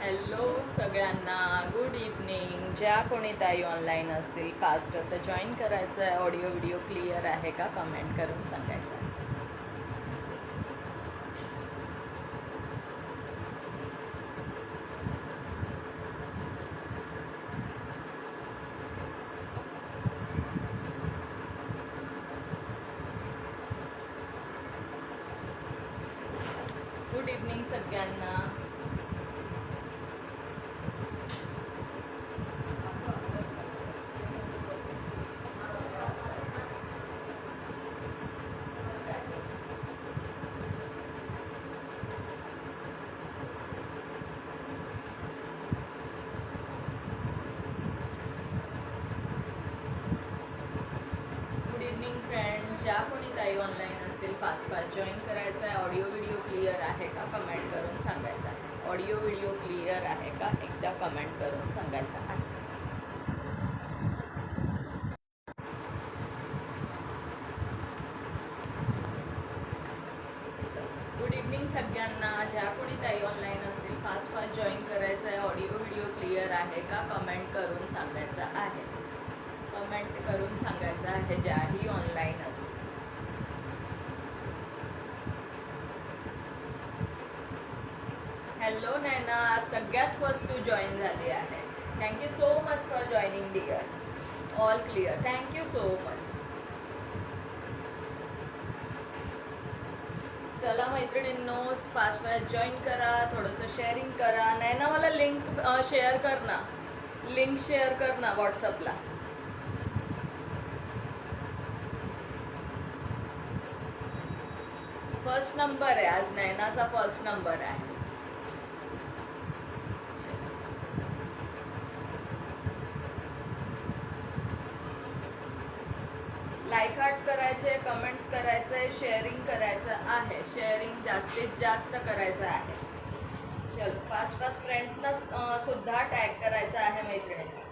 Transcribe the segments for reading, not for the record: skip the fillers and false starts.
Hello सगळ्यांना, good evening. ज्या कोणी ताई ऑनलाईन असतील फास्ट असं जॉईन करायचं आहे. ऑडिओ व्हिडिओ क्लिअर आहे का कमेंट करून सांगायचं आहे. गुड इव्हनिंग सगळ्यांना. Good evening friends. ज्या कोणी ताई ऑनलाईन असतील फास्ट जॉईन करायचं आहे. ऑडिओ व्हिडिओ क्लिअर आहे का कमेंट करून सांगायचं आहे. ऑडिओ व्हिडिओ क्लिअर आहे का एकदा कमेंट करून सांगायचं आहे. गुड इव्हनिंग सगळ्यांना. ज्या कोणी ताई ऑनलाईन असतील फास्ट जॉईन करायचं आहे. ऑडिओ व्हिडिओ क्लिअर आहे का कमेंट करून सांगायचं आहे. कमेंट करून सांगायचं आहे ज्याही ऑनलाईन असतील. हॅलो नैना, सगळ्यात फर्स्ट तू जॉईन झाली आहे. Thank you so much for joining dear. All clear. Thank you so much. चला मैत्रिणींनो, फास्ट जॉईन करा, थोडंसं शेअरिंग करा. नैना मला लिंक शेअर कर ना, लिंक शेअर कर ना व्हॉट्सअपला. फर्स्ट नंबर आहे आज, नैनाचा फर्स्ट नंबर आहे. लाईक हार्ट्स करायचे, कमेंट्स करायचे, शेअरिंग करायचं आहे. शेअरिंग जास्तीत जास्त करायचं आहे. चल फास्ट फ्रेंड्सना सुद्धा टॅग करायचं आहे मैत्रिणींना.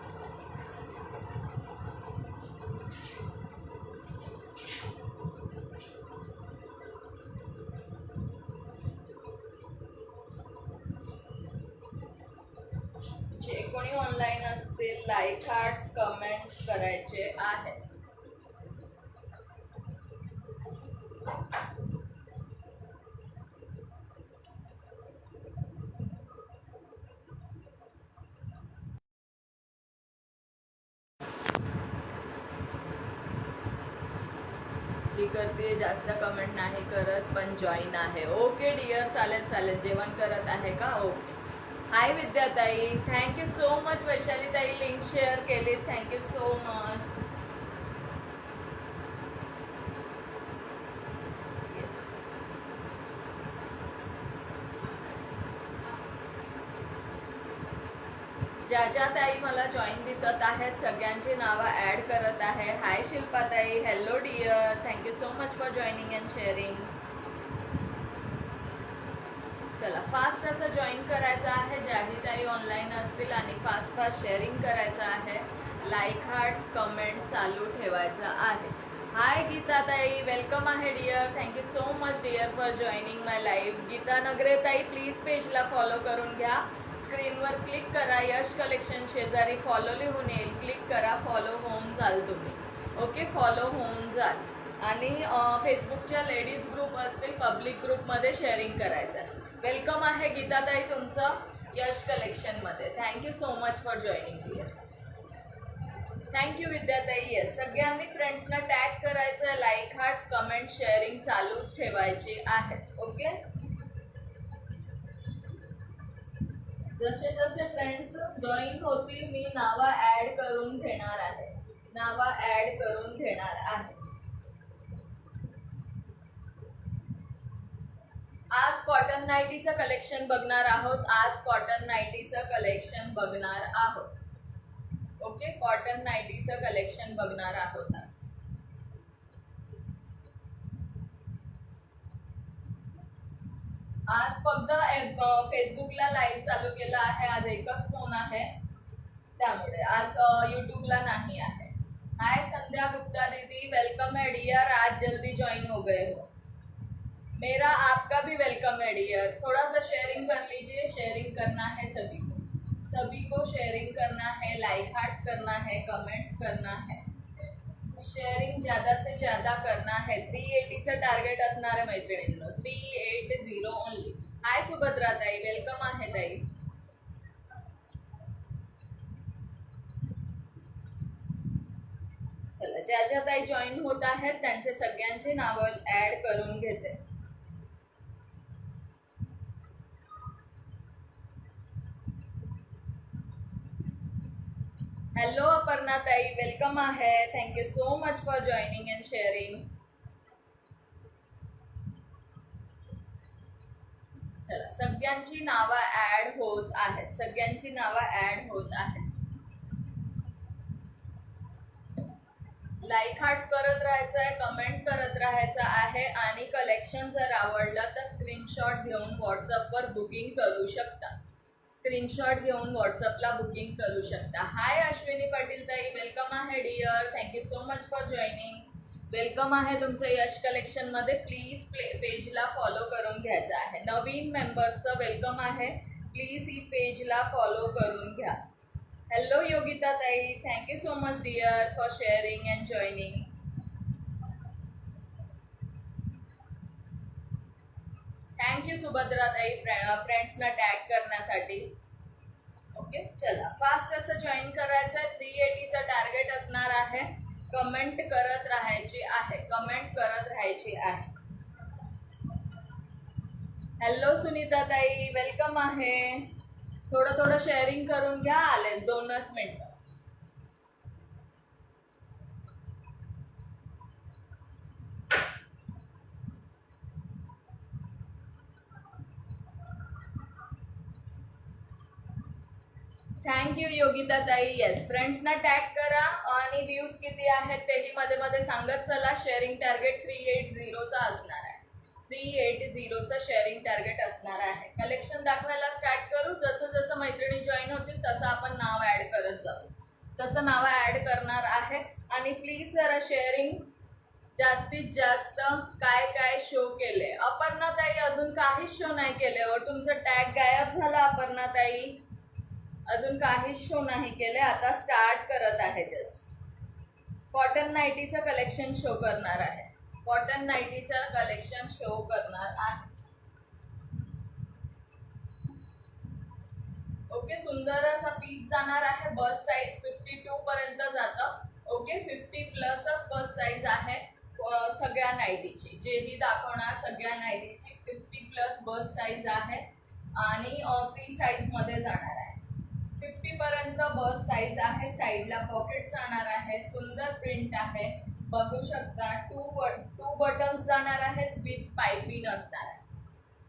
जे कोणी ऑनलाईन असतील लाईक हार्ट्स कमेंट्स करायचे आहे. जी करते जास्त कमेंट नाही करत पण जॉईन आहे. ओके डिअर, चालेल चालेल. जेवण करत आहे का? ओके. हाय विद्याताई, थँक्यू सो मच. वैशाली ताई लिंक शेअर केली, थँक्यू सो मच. येस. ज्या ज्या ताई मला जॉईन दिसत आहेत सगळ्यांची नावं ॲड करत आहे. हाय शिल्पा ताई, hello dear, thank you so much for joining and sharing. चला फास्ट असं जॉईन करायचं आहे ज्याही ताई ऑनलाईन असतील आणि फास्ट शेअरिंग करायचं आहे. लाईक हार्ट्स कमेंट चालू ठेवायचं आहे. हाय गीता ताई, वेलकम आहे dear. Thank you so much dear for joining my live. Geeta Nagare ताई प्लीज पेजला फॉलो करून घ्या. स्क्रीनवर क्लिक करा, यश कलेक्शन शेजारी फॉलो लिहून येईल. क्लिक करा, फॉलो होऊन जाल तुम्ही. ओके, फॉलो होऊन जाल. आणि फेसबुकच्या लेडीज ग्रुप असतील पब्लिक ग्रुपमध्ये शेअरिंग करायचं आहे. वेलकम आहे गीताताई तुमचं यश कलेक्शनमध्ये. Thank you so much for joining dear. Thank you विद्याताई. येस, सगळ्यांनी फ्रेंड्सना टॅग करायचं आहे. लाईक हार्ट्स कमेंट शेअरिंग चालूच ठेवायची आहे. ओके, जसे जसे फ्रेंड्स जॉईन होतील मी नावा ॲड करून घेणार आहे. नावा ॲड करून घेणार आहे. आज कॉटन नाईटीचं कलेक्शन बघणार आहोत. आज कॉटन नाईटीचं कलेक्शन बघणार आहोत. ओके, कॉटन नाईटीचं कलेक्शन बघणार आहोत आज. आज फक्त फेसबुकला लाईव्ह चालू केला आहे. आज एकच फोन आहे त्यामुळे आज यूट्यूबला नाही आहे. हाय संध्या गुप्ता दीदी, वेलकम है डियर. आज जल्दी ज्वाइन हो गए हो. मेरा आपका भी वेलकम है डियर। थोड़ा सा शेयरिंग कर लीजिए, शेयरिंग करना है सभी को शेयरिंग करना है, लाइक हार्ट्स करना है, कमेंट्स करना है, शेअरिंग ज्यादा से ज्यादा करना है। 380चं टार्गेट असणार आहे मैत्रिणींनो, 380 ओनली। हाय सुभद्रा ताई, वेलकम आहे ताई। चला, ज्या ज्या ताई जॉईन होत आहेत त्यांचे सगळ्यांचे नावं ऍड करून घेते। हॅलो अपर्णा ताई, वेलकम आहे। Thank you so much for joining and sharing. चला, सगळ्यांची नावं ऍड होत आहेत, सगळ्यांची नावं ऍड होत आहेत। लाईक हार्ट्स करत राहायचं आहे, कमेंट करत राहायचं आहे आणि कलेक्शन जर आवडलं तर स्क्रीनशॉट घेऊन व्हॉट्सअपवर बुकिंग करू शकता। स्क्रीनशॉट घेऊन व्हॉट्सअपला बुकिंग करू शकता। हाय अश्विनी पाटील ताई, वेलकम आहे dear. Thank you so much for joining. Welcome आहे तुमचं यश कलेक्शनमध्ये। प्लीज पेजला फॉलो करून घ्यायचं आहे। नवीन मेंबर्सचं वेलकम आहे, प्लीज ही पेजला फॉलो करून घ्या। हॅलो योगिता ताई, thank you so much dear for sharing and joining. Thank you Subhadra ताई फ्रेंड्सना टॅग करण्यासाठी। ओके, चला फास्ट असं जॉईन करायचं आहे। 380चं टार्गेट असणार आहे। कमेंट करत राहायची आहे, कमेंट करत राहायची आहे। हॅलो सुनीता ताई, वेलकम आहे। थोडं थोडं शेअरिंग करून घ्या, आले 2च मिनिटं। थँक्यू योगिता ताई। येस, फ्रेंड्सना टॅग करा आणि व्ह्यूज किती आहेत तेही मध्ये मध्ये सांगत चला। शेअरिंग टार्गेट 380चा असणार आहे, 380चं शेअरिंग टार्गेट असणार आहे। कलेक्शन दाखवायला स्टार्ट करू। जसं जसं मैत्रिणी जॉईन होतील तसं आपण नाव ॲड करत जाऊ, तसं नावं ॲड करणार आहे। आणि प्लीज जरा शेअरिंग जास्तीत जास्त। काय काय शो केले अपर्णा ताई? अजून काहीच शो नाही केले हो, तुमचं टॅग गायब झाला अपर्णा ताई, अजून काहीच शो नाही केले। आता स्टार्ट करत आहे जस्ट। कॉटन नाईटीचं कलेक्शन शो करणार आहे, कॉटन नाईटीचं कलेक्शन शो करणार आहे। ओके, सुंदर असा पीस जाणार आहे। बस साईज 52 पर्यंत जातं। ओके, 50 प्लसच बस साईज आहे सगळ्या नाईटीची। जेही दाखवणार सगळ्या नाईटीची 50 प्लस बस साईज आहे आणि फ्री साईज मध्ये जाणार आहे। 50 पर्यंत बस साईज आहे। साईडला पॉकेट जाणार आहे, सुंदर प्रिंट आहे, बघू शकता। टू बटन्स जाणार आहेत, विथ पायपिंग असणार आहे,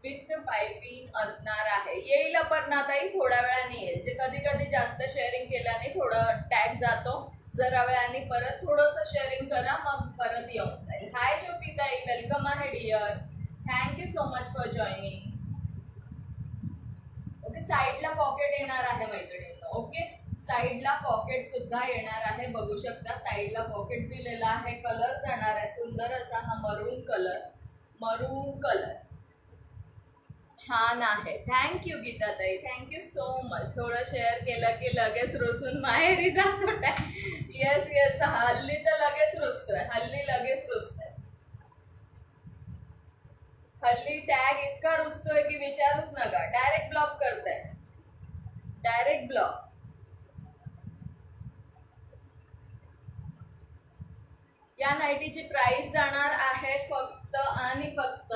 विथ पायपिंग असणार आहे। येईल अपर्णा ताई, थोड्या वेळाने येईल। जे कधी कधी जास्त शेअरिंग केल्याने थोडं टॅग जातो, जरा वेळाने परत थोडंसं शेअरिंग करा, मग परत येऊन जाईल। हाय ज्योती ताई, वेलकम आहे dear. Thank you so much for joining. Okay, साईडला पॉकेट येणार आहे मैत्रिणींनो। ओके, साईडला पॉकेट सुद्धा येणार आहे, बघू शकता। साईडला पॉकेट दिलेला आहे। कलर जाणार आहे सुंदर असा हा मरून कलर, मरून कलर छान आहे। थँक्यू गीता ताई, थँक्यू सो मच। थोडं शेअर केलं की लगेच रुसून माहेरी जातो टॅग। येस येस, हल्ली तर लगेच रुसतोय, हल्ली लगेच रुसतोय, हल्ली टॅग इतका रुसतोय की विचारूच नका। डायरेक्ट ब्लॉक करताय, डायरेक्ट ब्लॉक। या नाईटीची प्राइस जाणार आहे फक्त आणि फक्त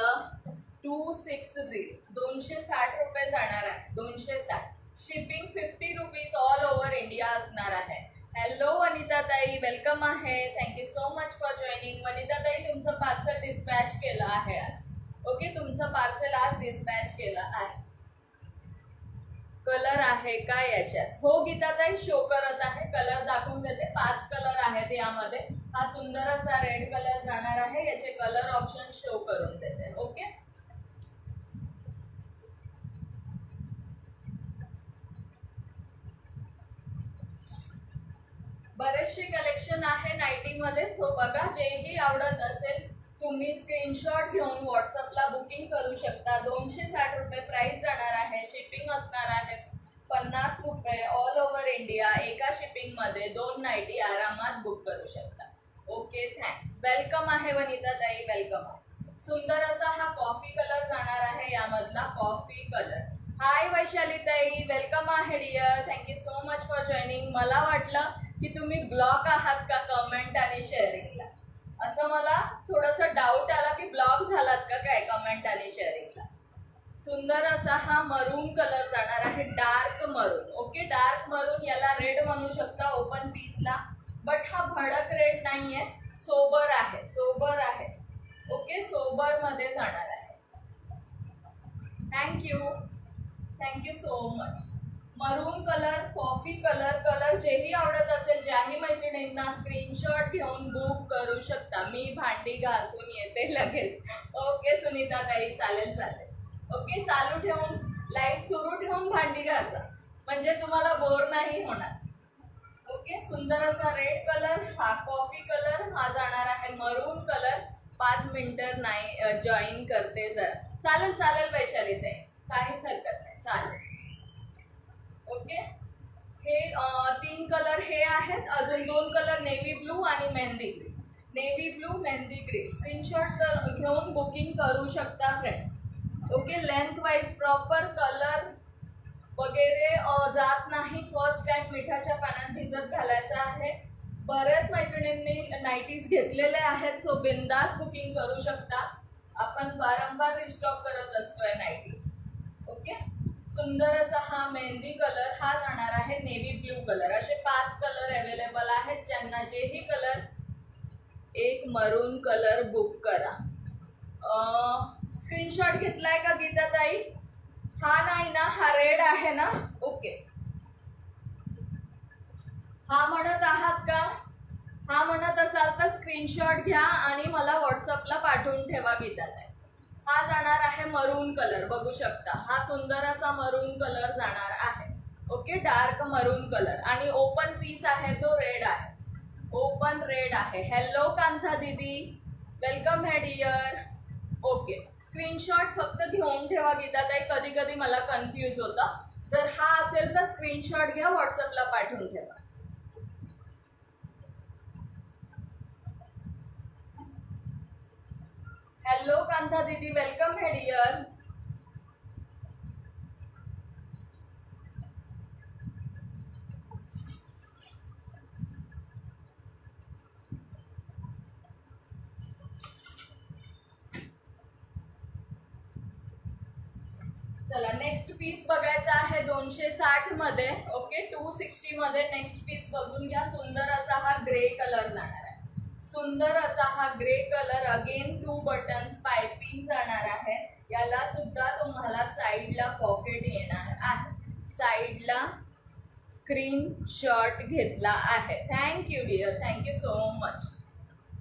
260, 260 रुपये जाणार आहे, 260। Shipping 50 rupees all over India असणार आहे। हॅलो वनिता ताई, वेलकम आहे। Thank you so much for joining. Vanita ताई, तुमचं पार्सल डिस्पॅच केलं आहे आज। ओके, तुमचं पार्सल आज डिस्पॅच केलं आहे। कलर आहे का याच्यात? हो गीता ताई, शो करत आहे। कलर दाखवून देते। 5 कलर आहेत यामध्ये। हा सुंदर असा रेड कलर जाणार आहे, याचे कलर ऑप्शन शो करून देते। ओके, बरेचसे कलेक्शन आहे नाईटी मध्ये, सो बघा, जेही आवडत असेल तुम्ही स्क्रीनशॉट घेऊन व्हॉट्सअपला बुकिंग करू शकता. 260 रुपये प्राइस जाणार आहे. शिपिंग असणार आहे 50 रुपये. All over India. एका शिपिंगमध्ये 2 नाईटी आरामात बुक करू शकता. Okay, thanks. वेलकम आहे वनिता ताई, वेलकम आहे. सुंदर असा हा कॉफी कलर जाणार आहे, यामधला कॉफी कलर. हाय वैशाली ताई, वेलकम आहे dear. Thank you so much for joining. मला वाटलं की तुम्ही ब्लॉक आहात का कमेंट आणि शेअरिंगला, असं मला थोडंसं डाऊट आला की ब्लॉक झालात का काय कमेंट आणि शेअरिंगला. सुंदर असा हा मरून कलर जाणार आहे, डार्क मरून. ओके, डार्क मरून, याला रेड म्हणू शकता ओपन पीसला, बट हा भडक रेड नाहीये, सोबर आहे, सोबर आहे. ओके, सोबर मध्ये जाणार आहे. Thank you, thank you so much. मरून कलर, कॉफी कलर, कलर जेही आवडत असेल ज्याही मैत्रिणींना स्क्रीनशॉट घेऊन बुक करू शकता. मी भांडी घासून येते लगेच. ओके सुनीता ताई, चालेल चालेल. ओके, चालू ठेवून लाईट सुरू ठेवून भांडी घासा, म्हणजे तुम्हाला बोर नाही होणार. ओके, सुंदर असा रेड कलर, हा कॉफी कलर, हा जाणार आहे मरून कलर. 5 मिनिटं नाही जॉईन करते जरा. चालेल चालेल वैशाली ताई, काहीच हरकत नाही, चालेल. ओके, हे 3 कलर हे आहेत. अजून 2 कलर नेव्ही ब्लू आणि mehndi green. Navy blue, mehndi green. Screenshot घेऊन बुकिंग करू शकता friends. Okay, length wise proper colour वगैरे जात नाही. फर्स्ट टाइम मिठाच्या पाण्यात भिजत घालायचं आहे. बऱ्याच मैत्रिणींनी नाईटीज घेतलेले आहेत, सो बिंदास बुकिंग करू शकता. आपण वारंवार रिस्टॉक करत असतोय नाईटीज. ओके, सुंदर असा हा मेहंदी कलर, हा जाणार आहे नेव्ही ब्लू कलर. असे 5 कलर अवेलेबल आहेत. ज्यांना जेही कलर, एक मरून कलर बुक करा. स्क्रीनशॉट घेतलाय का गीता ताई? हा नाही ना, हा रेड आहे ना. ओके, हा म्हणत आहात का? हा म्हणत असाल तर स्क्रीनशॉट घ्या आणि मला व्हॉट्सअपला पाठवून ठेवा गीता ताई. हा जाणार आहे मरून कलर, बघू शकता. हा सुंदर असा मरून कलर जाणार आहे. ओके, डार्क मरून कलर आणि ओपन पीस आहे तो रेड आहे, ओपन रेड आहे. हॅलो कांथा दीदी, वेलकम है डिअर. ओके, स्क्रीनशॉट फक्त घेऊन ठेवा गीता ताई, कधी कधी मला कन्फ्यूज होतं. जर हा असेल तर स्क्रीनशॉट घ्या, व्हॉट्सअपला पाठवून ठेवा. हॅलो कांता दीदी, वेलकम है डिअर. चला, नेक्स्ट पीस बघायचा आहे 260 मध्ये. ओके, 260 मध्ये नेक्स्ट पीस बघून घ्या. सुंदर असा हा ग्रे कलर जाणार आहे, सुंदर असा हा grey colour. Again 2 buttons piping जाणार आहे. याला सुद्धा तुम्हाला साईडला पॉकेट येणार आहे. साईडला स्क्रीनशॉट घेतला आहे. Thank you dear, thank you so much.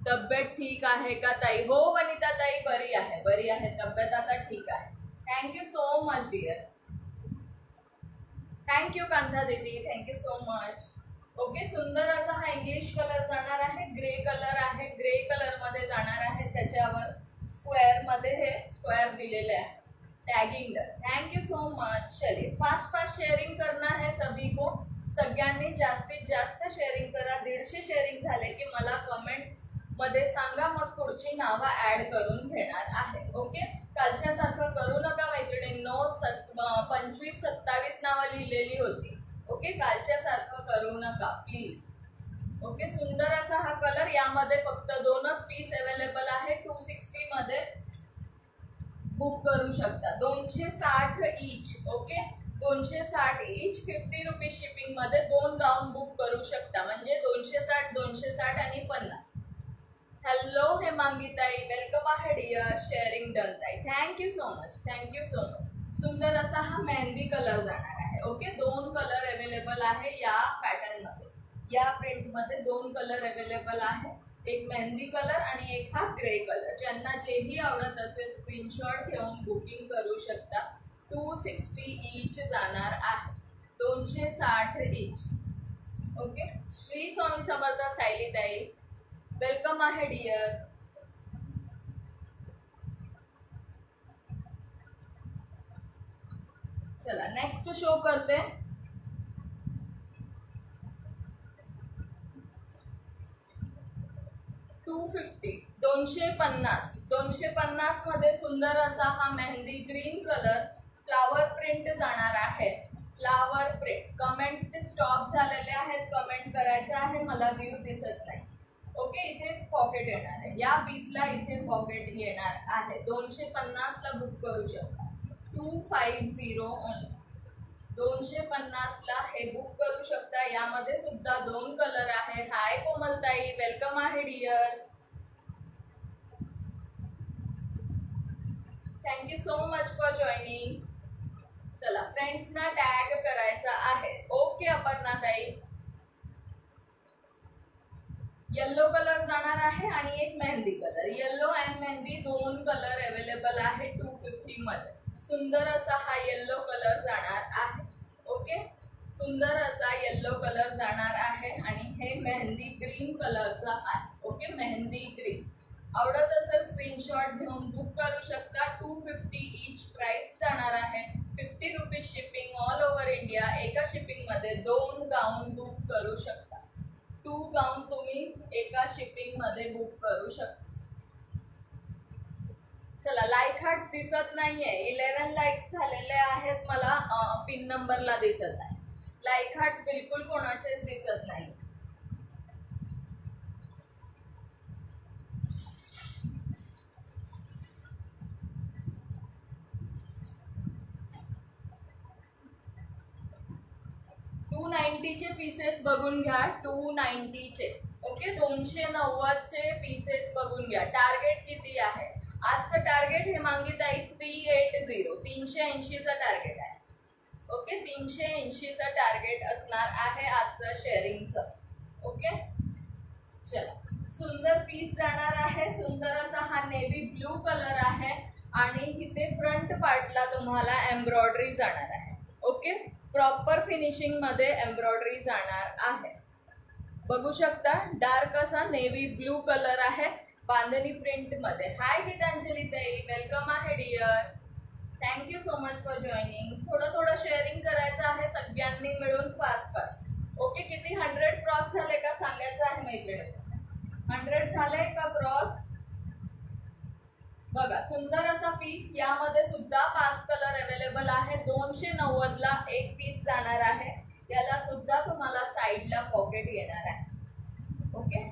तब्येत ठीक आहे का ताई? हो वनिता ताई, बरी आहे, बरी आहे तब्येत आता, ठीक आहे. Thank you so much dear. Thank you Kanta दीदी, थँक्यू सो मच. ओके, सुंदर असा हा इंग्लिश कलर जाणार आहे. ग्रे कलर आहे, ग्रे कलर मध्ये जाणार आहे. त्याच्यावर स्क्वेअर मध्ये हे स्क्वेअर दिलेले आहे, tagging done. Thank you so much. चलिए, फास्ट फास्ट शेअरिंग करना है सभी को. सगळ्यांनी जास्तीत जास्त शेअरिंग करा. 150 शेअरिंग झाले की मला कमेंट मध्ये सांगा, मग पुढची नावं ऍड करून घेणार आहे. ओके, कालच्या सारखं करू नका मैत्रिणींनो. 25-27 नावं लिहिलेली होती. ओके, कालच्या सारखं करू नका प्लीज. ओके, सुंदर असा हा कलर. यामध्ये फक्त 2च पीस अवेलेबल आहे. 260 मध्ये बुक करू शकता. 260 each. Okay, 260 each. 50 rupees shipping मध्ये 2 गाऊन बुक करू शकता, म्हणजे 260, 260 आणि 50. हॅलो हेमांगी ताई, वेलकम आहे डिअर. शेअरिंग डन ताई, thank you so much, thank you so much. सुंदर असा हा मेहंदी कलर जाणार आहे. ओके, 2 कलर अवेलेबल आहे या पॅटर्न मध्ये. या प्रिंट मध्ये 2 कलर अवेलेबल आहे, एक मेहंदी कलर आणि एक हा ग्रे कलर. ज्यांना जेही आवडत असेल स्क्रीनशॉट घेऊन बुकिंग करू शकता. 260 ईच जाणार आहे, 260 ईच. ओके, श्री स्वामी समर्थ सायली ताई, वेलकम आहे डिअर. चला नेक्स्ट शो करते. 250 मध्ये सुंदर असा हा mehndi green colour flower print जाणार आहे. Flower print. कमेंट स्टॉप झालेले आहेत, कमेंट करायचं आहे, मला व्ह्यू दिसत नाही. ओके, इथे पॉकेट येणार आहे, या पीसला इथे पॉकेट येणार आहे. 250 ला बुक करू शकता. 250 ओनली. 250 ला हे बुक करू शकता. यामध्ये सुद्धा 2 कलर आहे. हाय कोमलताई, वेलकम आहे dear. Thank you so much for joining. चला फ्रेंड्सना टॅग करायचा आहे. ओके अपर्णाताई. येल्लो कलर जाणार आहे आणि एक mehndi colour. Yellow and mehndi 2 colour available आहे 250 मध्ये. सुंदर असा हा येल्लो कलर जाणार आहे. ओके, सुंदर असा येल्लो कलर जाणार आहे आणि हे मेहंदी ग्रीन कलरचा आहे. Okay, mehndi green. आवडत असेल स्क्रीनशॉट घेऊन बुक करू शकता. 250 ईच प्राइस जाणार आहे. 50 rupees shipping all over India. एका शिपिंगमध्ये 2 गाऊन बुक करू शकता. 2 गाऊन तुम्ही एका शिपिंगमध्ये बुक करू शकता. चला, लाईक हार्ट्स दिसत नाहीये. 11 लाईक्स झालेले आहेत, मला पिन नंबरला दिसत नाही. लाईक हार्ट्स बिलकुल कोणाचेच दिसत नाही. चे पीसेस बघून घ्या. 290 चे. ओके, 290 चे पीसेस बघून घ्या. टार्गेट किती आहे आजचं? टार्गेट हे मांगीताई 380. 380चा टार्गेट आहे. ओके, 380चा टार्गेट असणार आहे आजचं शेअरिंगचं. ओके, चला, सुंदर पीस जाणार आहे. सुंदर असा हा नेव्ही ब्लू कलर आहे आणि इथे फ्रंट पार्टला तुम्हाला एम्ब्रॉयडरी जाणार आहे. ओके, प्रॉपर फिनिशिंग मध्ये एम्ब्रॉयडरी जाणार आहे. बघू शकता, डार्क असा नेव्ही ब्लू कलर आहे बांधणी प्रिंट मध्ये. हाय गीतांजली ताई, वेलकम आहे dear. Thank you so much for joining. थोडं शेअरिंग करायचं आहे सगळ्यांनी मिळून फास्ट. ओके, किती 100 क्रॉस झाले का सांगायचं आहे मैत्रिणी. 100 झाले का क्रॉस? बघा, सुंदर असा पीस. यामध्ये सुद्धा 5 कलर अवेलेबल आहे. 290 ला एक पीस जाणार आहे. याला सुद्धा तुम्हाला साईडला पॉकेट येणार आहे. ओके,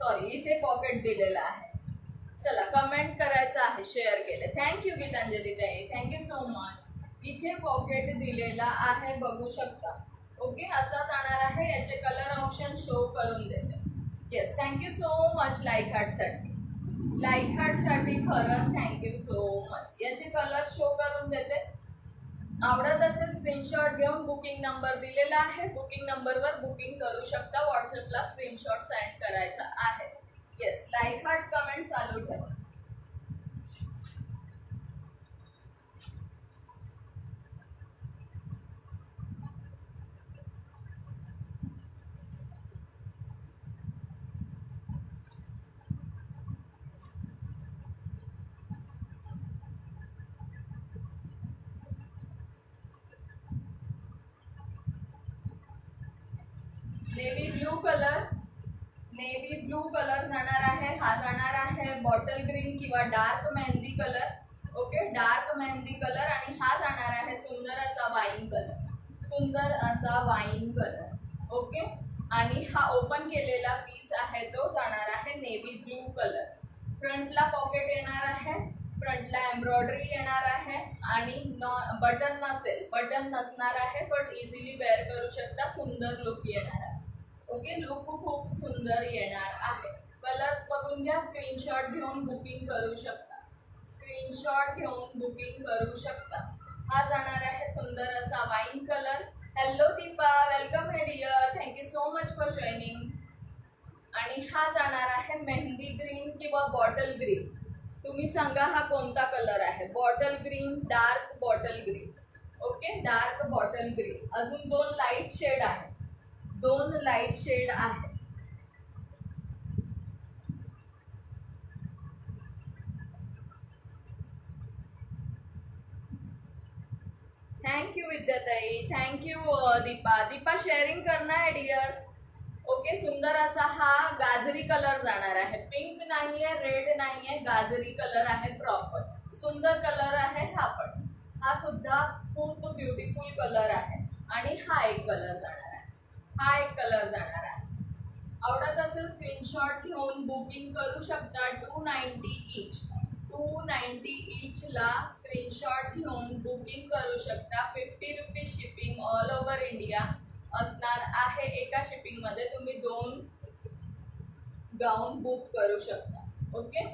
सॉरी, इथे पॉकेट दिलेला आहे. चला, कमेंट करायचं आहे, शेअर केले. थँक्यू गीतांजली ताई, थँक्यू सो मच. इथे पॉकेट दिलेला आहे, बघू शकता. ओके, असा जाणार आहे. याचे कलर ऑप्शन शो करून देते. Yes, thank you so much like हार्टसाठी. लाईक हार्टसाठी खरंच थँक्यू सो मच. याचे कलर शो करून देते. आवडत असेल स्क्रीनशॉट घेऊन बुकिंग नंबर दिलेला आहे. बुकिंग नंबरवर बुकिंग करू शकता. व्हॉट्सअपला स्क्रीनशॉट सेंड करायचा आहे. येस, लाईक हार्ट्स कमेंट चालू ठेवा. नेव्ही ब्लू कलर जाणार आहे. हा जाणार आहे बॉटल ग्रीन किंवा dark mehndi colour. Okay, dark mehndi colour. आणि हा जाणार आहे सुंदर असा वाईन कलर. ओके, आणि हा ओपन केलेला पीस आहे तो जाणार आहे नेव्ही ब्लू कलर. फ्रंटला पॉकेट येणार आहे, फ्रंटला एम्ब्रॉयडरी येणार आहे आणि बटन नसणार आहे, बट इझिली वेअर करू शकता. सुंदर लुक येणार आहे. ओके, लुक खूप सुंदर येणार आहे. कलर्स बघून घ्या. स्क्रीनशॉट घेऊन बुकिंग करू शकता. हा जाणार आहे सुंदर असा wine colour. Hello Deepa, welcome है dear. Thank you so much for joining. आणि हा जाणार आहे मेहंदी ग्रीन किंवा बॉटल ग्रीन. तुम्ही सांगा हा कोणता कलर आहे. Bottle green, dark bottle green. Okay, dark bottle green. अजून 2 लाईट शेड आहे. विद्याताई, थँक्यू दीपा. दीपा शेअरिंग करणार आहे डिअर. ओके, सुंदर असा हा गाजरी कलर जाणार आहे. पिंक नाहीये, रेड नाहीये, गाजरी कलर आहे प्रॉपर. सुंदर कलर आहे हा पण. हा सुद्धा खूप ब्युटिफुल कलर आहे. आणि हा एक कलर जाणार आहे. हा एक कलर जाणार आहे. आवडत असेल स्क्रीनशॉट घेऊन बुकिंग करू शकता. 290 ईच. 290 ईचला स्क्रीनशॉट घेऊन बुकिंग करू शकता. 50 rupees shipping all over India असणार आहे. एका शिपिंगमध्ये तुम्ही 2 गाऊन बुक करू शकता. ओके,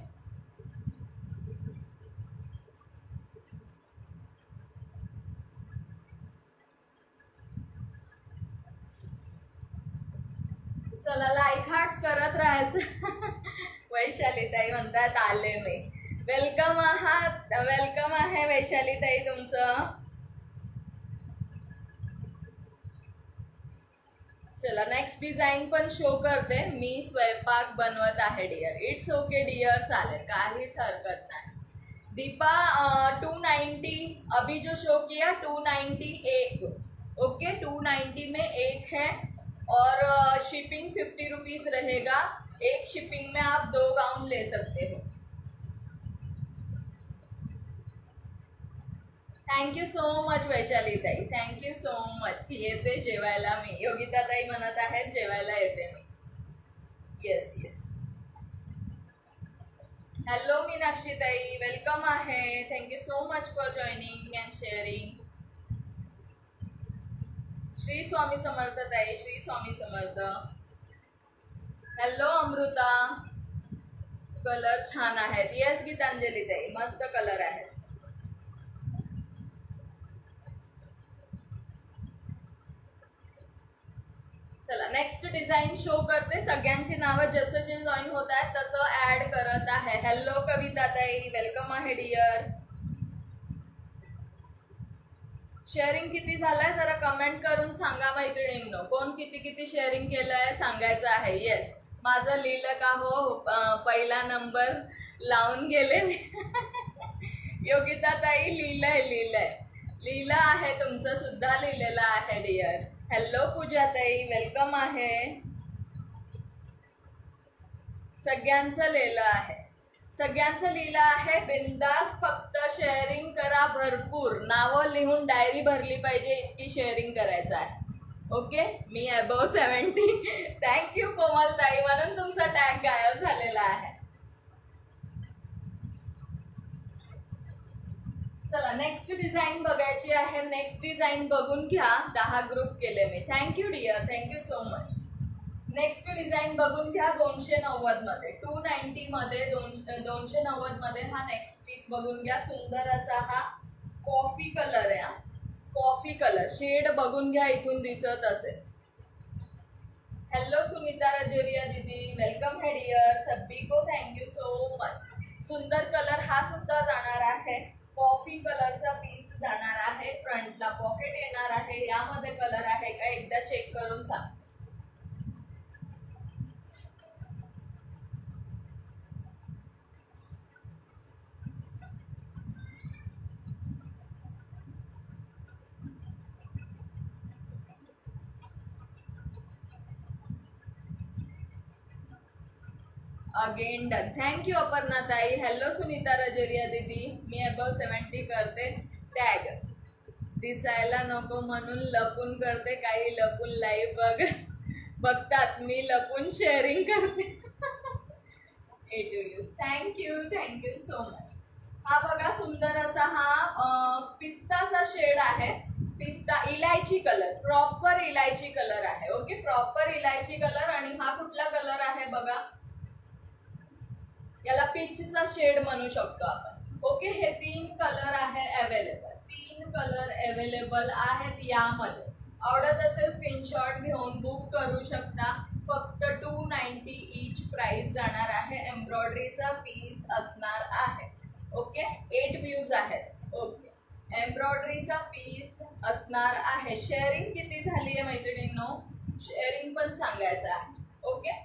चला लाईक हार्ट्स करत राहायचं. वैशालीताई म्हणतात आले मी. वेलकम आहात, वेलकम आहे वैशालीताई तुमचं. चला नेक्स्ट डिझाईन पण शो करते. मी स्वयंपाक बनवत आहे डिअर. इट्स ओके डिअर, चालेल, काहीच हरकत नाही. दीपा 290 अभी जो शो किया 290 एक. ओके, 290 में एक है और शिपिंग 50 रुपीज रहेगा. एक शिपिंग में आप 2 गाउन ले सकते हो. थँक्यू सो मच वैशाली ताई, थँक्यू सो मच. येते जेवायला मी. योगिता ताई म्हणत आहेत जेवायला येते मी. Yes yes. हॅलो मीनाक्षी ताई, वेलकम आहे. Thank you so much for joining and sharing. Shri Swami Samarth ताई, श्री स्वामी समर्थ. हॅलो अमृता, कलर छान आहेत. येस गीतांजली ताई, मस्त कलर आहेत. चला नेक्स्ट डिझाईन शो करते. सगळ्यांची नावं जसं जे जॉईन होत आहेत तसं ऍड करत आहे. हॅलो कविता ताई, वेलकम आहे डिअर. शेअरिंग किती झालंय जरा कमेंट करून सांगा मैत्रिणींनो. कोण किती किती शेअरिंग केलंय सांगायचं आहे. येस, माझं लिहिलं का हो, पहिला नंबर लावून गेले. योगिता ताई लिहिलं आहे, तुमचं सुद्धा लिहिलेलं आहे डिअर. हॅलो पूजा ताई, वेलकम आहे. सगळ्यांचं लिहिलं आहे. बिंदास फक्त शेअरिंग करा भरपूर. नावं लिहून डायरी भरली पाहिजे इतकी शेअरिंग करायचं आहे. ओके, मी अबव 70. थँक्यू कोमल ताई, म्हणून तुमचा टॅग गायब झालेला आहे. चला नेक्स्ट डिझाईन बघायची आहे. नेक्स्ट डिझाईन बघून घ्या. 10 ग्रुप केले मी. Thank you dear, thank you so much. Next design बघून घ्या. 290 मध्ये, 290 मध्ये 290 मध्ये हा नेक्स्ट पीस बघून घ्या. सुंदर असा हा कॉफी कलर आहे. कॉफी कलर शेड बघून घ्या, इथून दिसत असेल. हॅलो सुनीता रजोरिया दीदी, वेलकम है डिअर. सभी को थँक्यू सो मच. सुंदर कलर हा सुद्धा जाणार आहे. कॉफी कलरचा पीस जाणार आहे. फ्रंटला पॉकेट येणार आहे. यामध्ये कलर आहे का एकदा चेक करून सांग. Again done. थँक्यू अपर्णा ताई. हॅलो सुनीता रजोरिया दीदी, मी अबव 70 करते. टॅग दिसायला नको म्हणून लपून करते. काही लपून लाईव्ह बघतात, मी लपून शेअरिंग करते. ए टू यूज. Thank you so much. हा बघा सुंदर असा हा पिस्ताचा शेड आहे. पिस्ता इलायची कलर, प्रॉपर इलायची कलर आहे. ओके, प्रॉपर इलायची कलर. आणि हा कुठला कलर आहे बघा, याला पीचचा शेड म्हणू शकतो आपण. ओके, हे 3 कलर आहे अवेलेबल. 3 कलर अवेलेबल आहेत यामध्ये. आवडत असेल स्क्रीनशॉट घेऊन बुक करू शकता. फक्त 290 ईच प्राइस जाणार आहे. एम्ब्रॉयडरीचा पीस असणार आहे. ओके, 8 व्ह्यूज आहेत. ओके, एम्ब्रॉयडरीचा पीस असणार आहे. शेअरिंग किती झाली आहे मैत्रिणींनो, शेअरिंग पण सांगायचं आहे. ओके,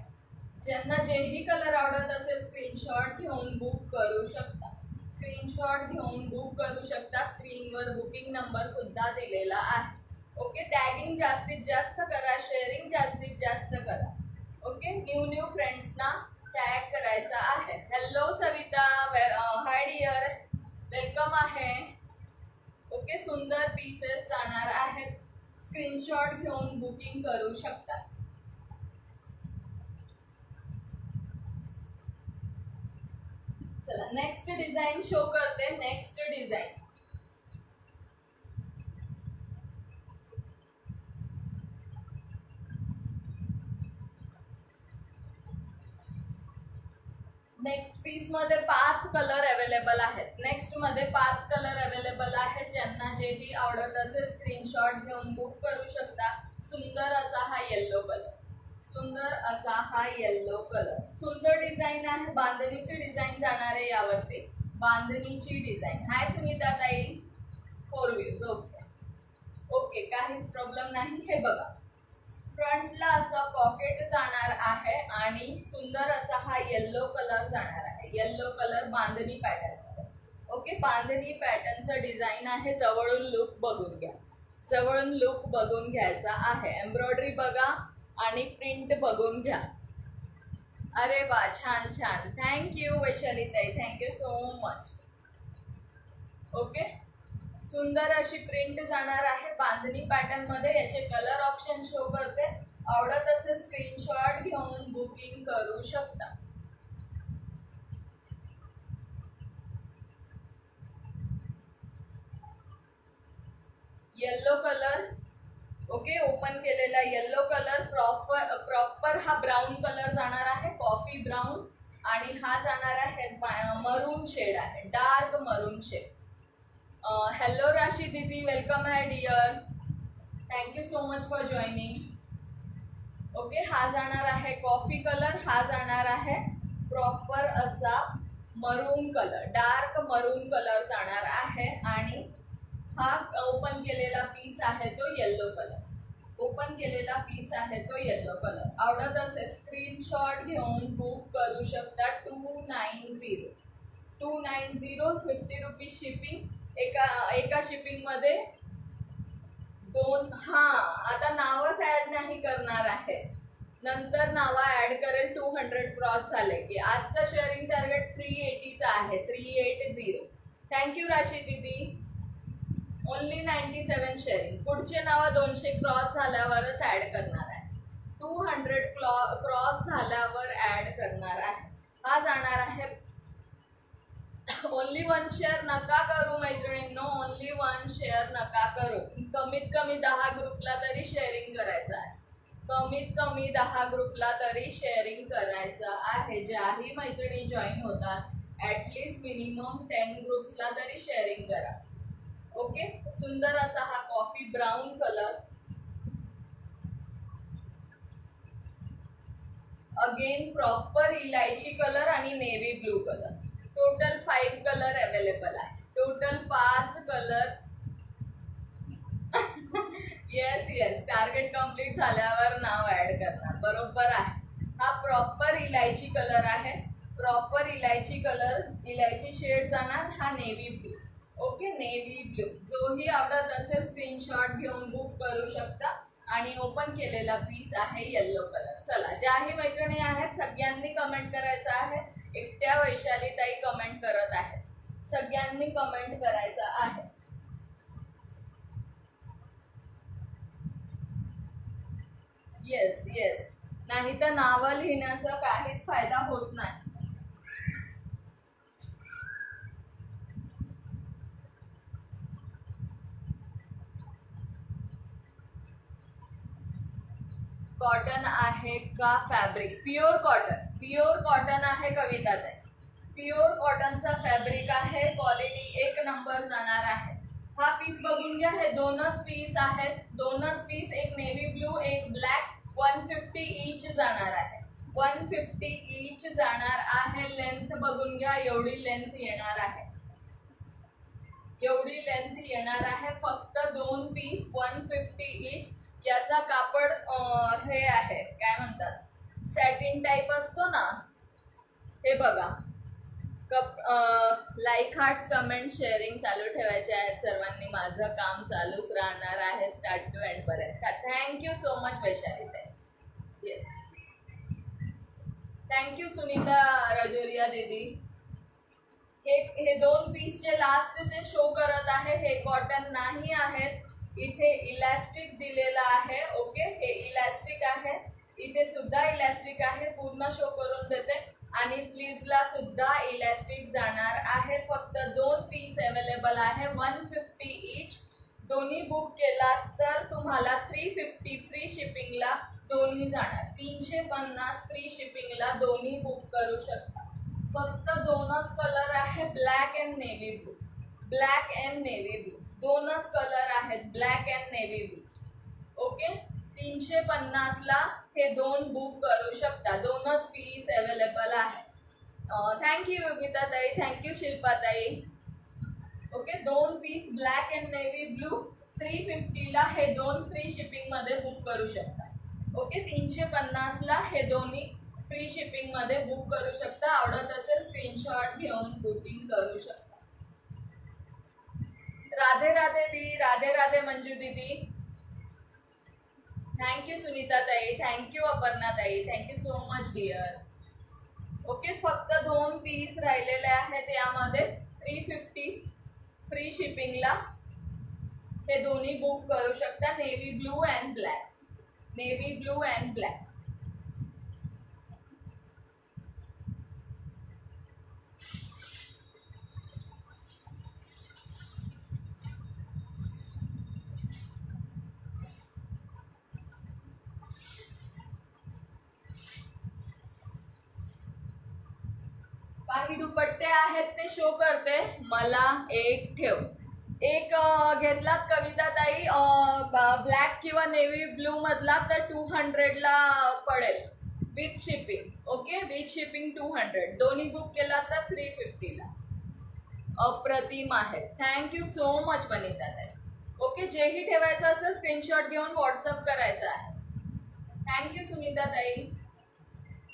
ज्यांना जेही कलर आवडत असेल स्क्रीनशॉट घेऊन बुक करू शकता. स्क्रीनशॉट घेऊन बुक करू शकता. स्क्रीनवर बुकिंग नंबर सुद्धा दिलेला आहे. ओके, टॅगिंग जास्तीत जास्त करा, शेअरिंग जास्तीत जास्त करा. ओके, न्यू फ्रेंड्सना टॅग करायचा आहे. Hello Savita, hi dear, welcome आहे. ओके, सुंदर पीसेस जाणार आहेत. स्क्रीनशॉट घेऊन बुकिंग करू शकता. चला नेक्स्ट डिझाईन शो करते. नेक्स्ट डिझाईन नेक्स्ट पीस मध्ये 5 कलर अवेलेबल आहेत. नेक्स्ट मध्ये 5 कलर अवेलेबल आहेत. ज्यांना जेही आवडत असेल स्क्रीनशॉट घेऊन बुक करू शकता. सुंदर असा हा येल्लो कलर, सुंदर असा हा येल्लो कलर, सुंदर डिझाईन आहे. बांधणीची डिझाईन जाणार आहे यावरती, बांधणीची डिझाईन. हाय सुनीता ताई, 4 व्ह्यूज. ओके ओके, काहीच प्रॉब्लेम नाही. हे बघा, फ्रंटला असं पॉकेट जाणार आहे आणि सुंदर असा हा येल्लो कलर जाणार आहे. येल्लो कलर बांधणी पॅटर्न मध्ये. ओके, बांधणी पॅटर्नचं डिझाईन आहे. जवळून लुक बघून घ्या, जवळून लुक बघून घ्यायचा आहे. एम्ब्रॉयडरी बघा आणि प्रिंट बघून घ्या. अरे वा, छान छान, थँक्यू वैशाली ताई, थँक्यू सो मच. ओके, सुंदर अशी प्रिंट जाणार आहे बांधणी पॅटर्न मध्ये. याचे कलर ऑप्शन शो करते. आवडत असेल स्क्रीनशॉट घेऊन बुकिंग करू शकता. Yellow colour. ओके, ओपन केलेला येल्लो कलर. प्रॉपर हा ब्राऊन कलर जाणार आहे, कॉफी ब्राऊन. आणि हा जाणार आहे मरून शेड आहे, डार्क मरून शेड. हॅलो राशी दीदी, वेलकम आहे dear, thank you so much for joining. Okay, हा जाणार आहे कॉफी कलर. हा जाणार आहे प्रॉपर असा मरून कलर, डार्क मरून कलर जाणार आहे. आणि हा ओपन केलेला पीस आहे तो येल्लो कलर, ओपन केलेला पीस आहे तो येल्लो कलर. आवडत असेल स्क्रीनशॉट घेऊन बुक करू शकता. 290 50 रुपीज शिपिंग. एका शिपिंग मध्ये 2. हा, आता नावच ऍड नाही करणार आहे, नंतर नावं ऍड करेल. 200 क्रॉस झाले की. आजचं शेअरिंग टार्गेट 380चा आहे, 380. थँक्यू राशी दीदी. Only 97 sharing. पुढचे नावं 200 क्रॉस झाल्यावरच ऍड करणार आहे. 200 क्रॉस झाल्यावर ऍड करणार आहे. हा जाणार आहे. ओनली 1 शेअर नका करू मैत्रिणींनो, ओनली 1 शेअर नका करू. कमीत कमी 10 ग्रुपला तरी शेअरिंग करायचं आहे. कमीत कमी 10 ग्रुपला तरी शेअरिंग करायचं आहे. ज्याही मैत्रिणी जॉईन होतात ॲटलिस्ट मिनिमम 10 ग्रुप्सला तरी शेअरिंग करा. ओके, सुंदर असा हा coffee brown colour. Again proper इलायची कलर आणि navy blue colour. Total 5 colour available आहे. Total 5 colour. Yes, target complete झाल्यावर नाव ऍड करणार. बरोबर आहे. हा प्रॉपर इलायची कलर आहे. प्रॉपर इलायची कलर, इलायची शेड जाणार. हा navy blue. Okay, navy blue. जोही आवडत असेल स्क्रीनशॉट घेऊन बुक करू शकता. आणि ओपन केलेला पीस आहे येल्लो कलर. चला, ज्याही मैत्रिणी आहेत सगळ्यांनी कमेंट करायचं आहे. एकट्या वैशाली ताई कमेंट करत आहे, सगळ्यांनी कमेंट करायचं आहे. येस, नाही तर नावं लिहिण्याचा काहीच फायदा होत नाही. कॉटन आहे का fabric? Pure cotton, pure cotton आहे कविता ताई. प्युअर कॉटनचा फॅब्रिक आहे. क्वालिटी 1 नंबर जाणार आहे. हा पीस बघून घ्या. हे 2च पीस आहेत, 2च पीस. एक नेव्ही ब्लू, एक ब्लॅक. 150 ईच जाणार आहे. 150 ईच जाणार आहे. लेंथ बघून घ्या, एवढी लेंथ येणार आहे, एवढी लेंथ येणार आहे. फक्त 2 पीस 150 ईच. याचा कापड हे आहे, काय म्हणतात, सॅटिन टाईप असतो ना, हे बघा लाईक हार्ट्स कमेंट शेअरिंग चालू ठेवायचे आहेत सर्वांनी. माझं काम चालूच राहणार आहे स्टार्ट टू एंड पर्यंत. थँक्यू सो मच वैशाली ताई. येस, थँक्यू सुनीता रजोरिया दीदी. हे दोन पीस जे लास्टचे शो करत आहे हे कॉटन नाही आहेत. इथे इलॅस्टिक दिलेलं आहे. ओके, हे इलॅस्टिक आहे. इथे सुद्धा इलॅस्टिक आहे. पूर्ण शो करून देते. आणि स्लीव्सला सुद्धा इलॅस्टिक जाणार आहे. फक्त दोन पीस अवेलेबल आहे. 150 ईच. दोन्ही बुक केला तर तुम्हाला 350 फ्री शिपिंगला दोन्ही जाणार. 350 फ्री शिपिंगला दोन्ही बुक करू शकता. फक्त दोनच कलर आहे, black and navy blue. Black and navy blue दोनच कलर आहेत, black and navy blue. Okay, 350ला हे दोन बुक करू शकता. दोनच पीस अवेलेबल आहे. थँक्यू योगिता ताई, थँक्यू शिल्पा ताई. ओके, दोन piece black and navy blue 350ला हे दोन फ्री शिपिंगमध्ये बुक करू शकता. ओके, 350ला हे दोन्ही फ्री शिपिंगमध्ये बुक करू शकता. आवडत असेल स्क्रीनशॉट घेऊन बुकिंग करू शकता. राधे राधे दी, राधे राधे मंजू दीदी. थँक्यू सुनीता ताई, थँक्यू अपर्णा ताई, thank you so much dear. Okay, फक्त दोन पीस राहिलेले आहेत यामध्ये. 350 फ्री शिपिंगला हे दोन्ही बुक करू शकता. Navy blue and black. Navy blue and black. काही दुपट्टे आहेत ते शो करते. मला एक ठेव. एक घेतलात कविता ताई ब्लॅक किंवा नेव्ही ब्लू मधला तर 200ला पडेल with shipping. Okay, with shipping 200. दोन्ही बुक केला तर 350ला. अप्रतिम आहे. थँक्यू सो मच वनिता ताई. ओके, जेही ठेवायचं असेल स्क्रीनशॉट घेऊन व्हॉट्सअप करायचं आहे. थँक्यू सुनीता ताई,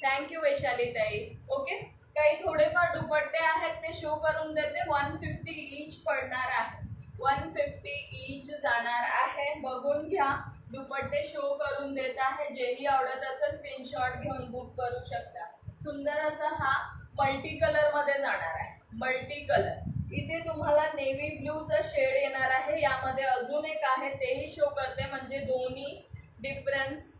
थँक्यू वैशाली ताई. ओके, काही थोडेफार दुपट्टे आहेत ते शो करून देते. 150 ईच पडणार आहे. 150 ईच जाणार आहे. बघून घ्या. दुपट्टे शो करून देत आहे. जेही आवडत असेल स्क्रीनशॉट घेऊन बुक करू शकता. सुंदर असा हा मल्टी कलर मध्ये जाणार आहे. Multi colour. इथे तुम्हाला नेव्ही ब्लूचा शेड येणार आहे. यामध्ये अजून एक आहे तेही शो करते म्हणजे दोन्ही डिफरन्स.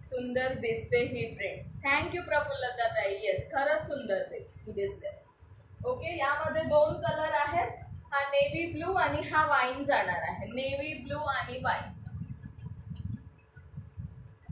सुंदर दिसते ही प्रिंट. थँक्यू प्रफुल्लता ताई. येस, खरंच सुंदर दिसते. ओके, यामध्ये दोन कलर आहेत. हा नेव्ही ब्लू आणि हा वाईन जाणार आहे. नेव्ही ब्लू आणि वाईन.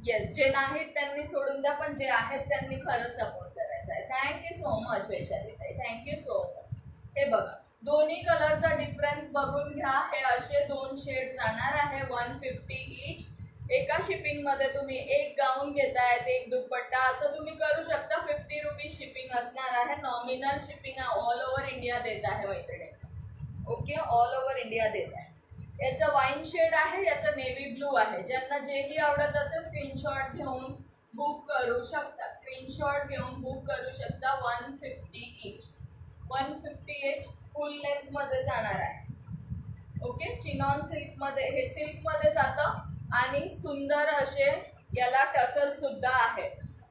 येस, जे नाहीत त्यांनी सोडून द्या, पण जे आहेत त्यांनी खरंच सपोर्ट करायचा आहे. थँक्यू सो मच वैशाली ताई, थँक्यू सो मच. हे बघा, दोन्ही कलरचा डिफरन्स बघून घ्या. हे असे दोन शेड जाणार आहे. 150 ईच. एका शिपिंगमध्ये तुम्ही एक गाऊन घेतायत, एक दुपट्टा, असं तुम्ही करू शकता. 50 रुपीज शिपिंग असणार आहे. Nominal shipping all over India देत आहे मैत्रिणी. ओके, ऑल ओव्हर इंडिया देत आहे. याचं वाईन शेड आहे, याचं नेव्ही ब्लू आहे. ज्यांना जेही आवडत असेल स्क्रीनशॉट घेऊन बुक करू शकता. स्क्रीनशॉट घेऊन बुक करू शकता. 150 ईच. 150 ईच फुल लेंथ मध्ये जाणार आहे. ओके, चिनॉन सिल्क मध्ये, हे सिल्क मध्ये जातं आणि सुंदर असे याला टसल सुद्धा आहे.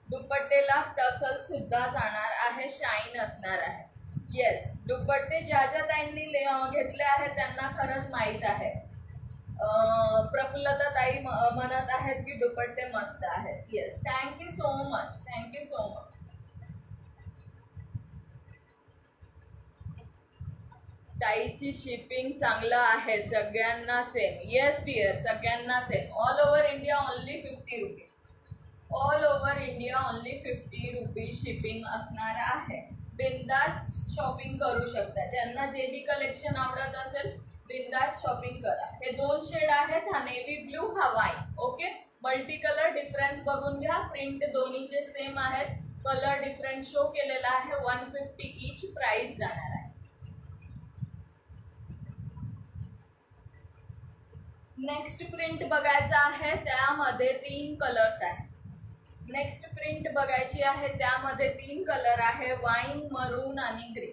दुपट्टेला टसल सुद्धा जाणार आहे. शाईन असणार आहे. येस, दुपट्टे ज्या ज्या ताईंनी घेतले आहेत त्यांना खरंच माहीत आहे. प्रफुल्लता ताई म्हणत आहेत की दुपट्टे मस्त आहेत. Yes, thank you so much, thank you so much. ताईची शिपिंग चांगलं आहे. सगळ्यांना सेम. येस डिअर, सगळ्यांना same. All over India only 50 rupees. All over India only 50 rupees shipping असणार आहे. बिंदास शॉपिंग करू शकता. ज्यांना जेही कलेक्शन आवडत असेल बिंदास शॉपिंग करा. हे दोन शेड आहेत. हा नेव्ही ब्लू, हा wine. Okay, multi colour difference बघून घ्या. प्रिंट दोन्हीचे सेम आहेत. कलर डिफरन्स शो केलेला आहे. 150 ईच प्राइस जाणार आहे. नेक्स्ट प्रिंट बघायचा आहे. त्यामध्ये 3 कलर्स आहेत. नेक्स्ट प्रिंट बघायची आहे, त्यामध्ये 3 कलर आहे, वाईन, मरून आणि ग्रे.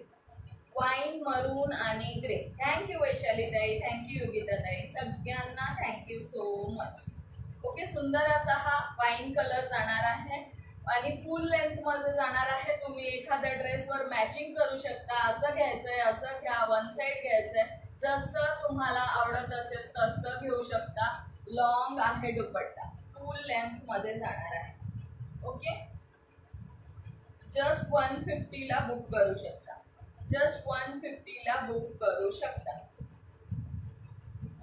वाईन, मरून आणि ग्रे. थँक्यू वैशाली ताई, थँक्यू योगिता ताई, सगळ्यांना थँक्यू सो मच. ओके, सुंदर असा हा वाईन कलर जाणार आहे आणि फुल लेंथ मध्ये जाणार आहे. तुम्ही एखाद्या ड्रेसवर मॅचिंग करू शकता. असं घ्यायचंय, असं घ्या, वन साइड घ्यायचंय, जसं तुम्हाला आवडत असेल तसं घेऊ शकता. लॉंग आहे दुपट्टा, फुल लेंथ मध्ये जाणार आहे. ओके, जस्ट 150 ला बुक करू शकता. जस्ट 150 ला बुक करू शकता.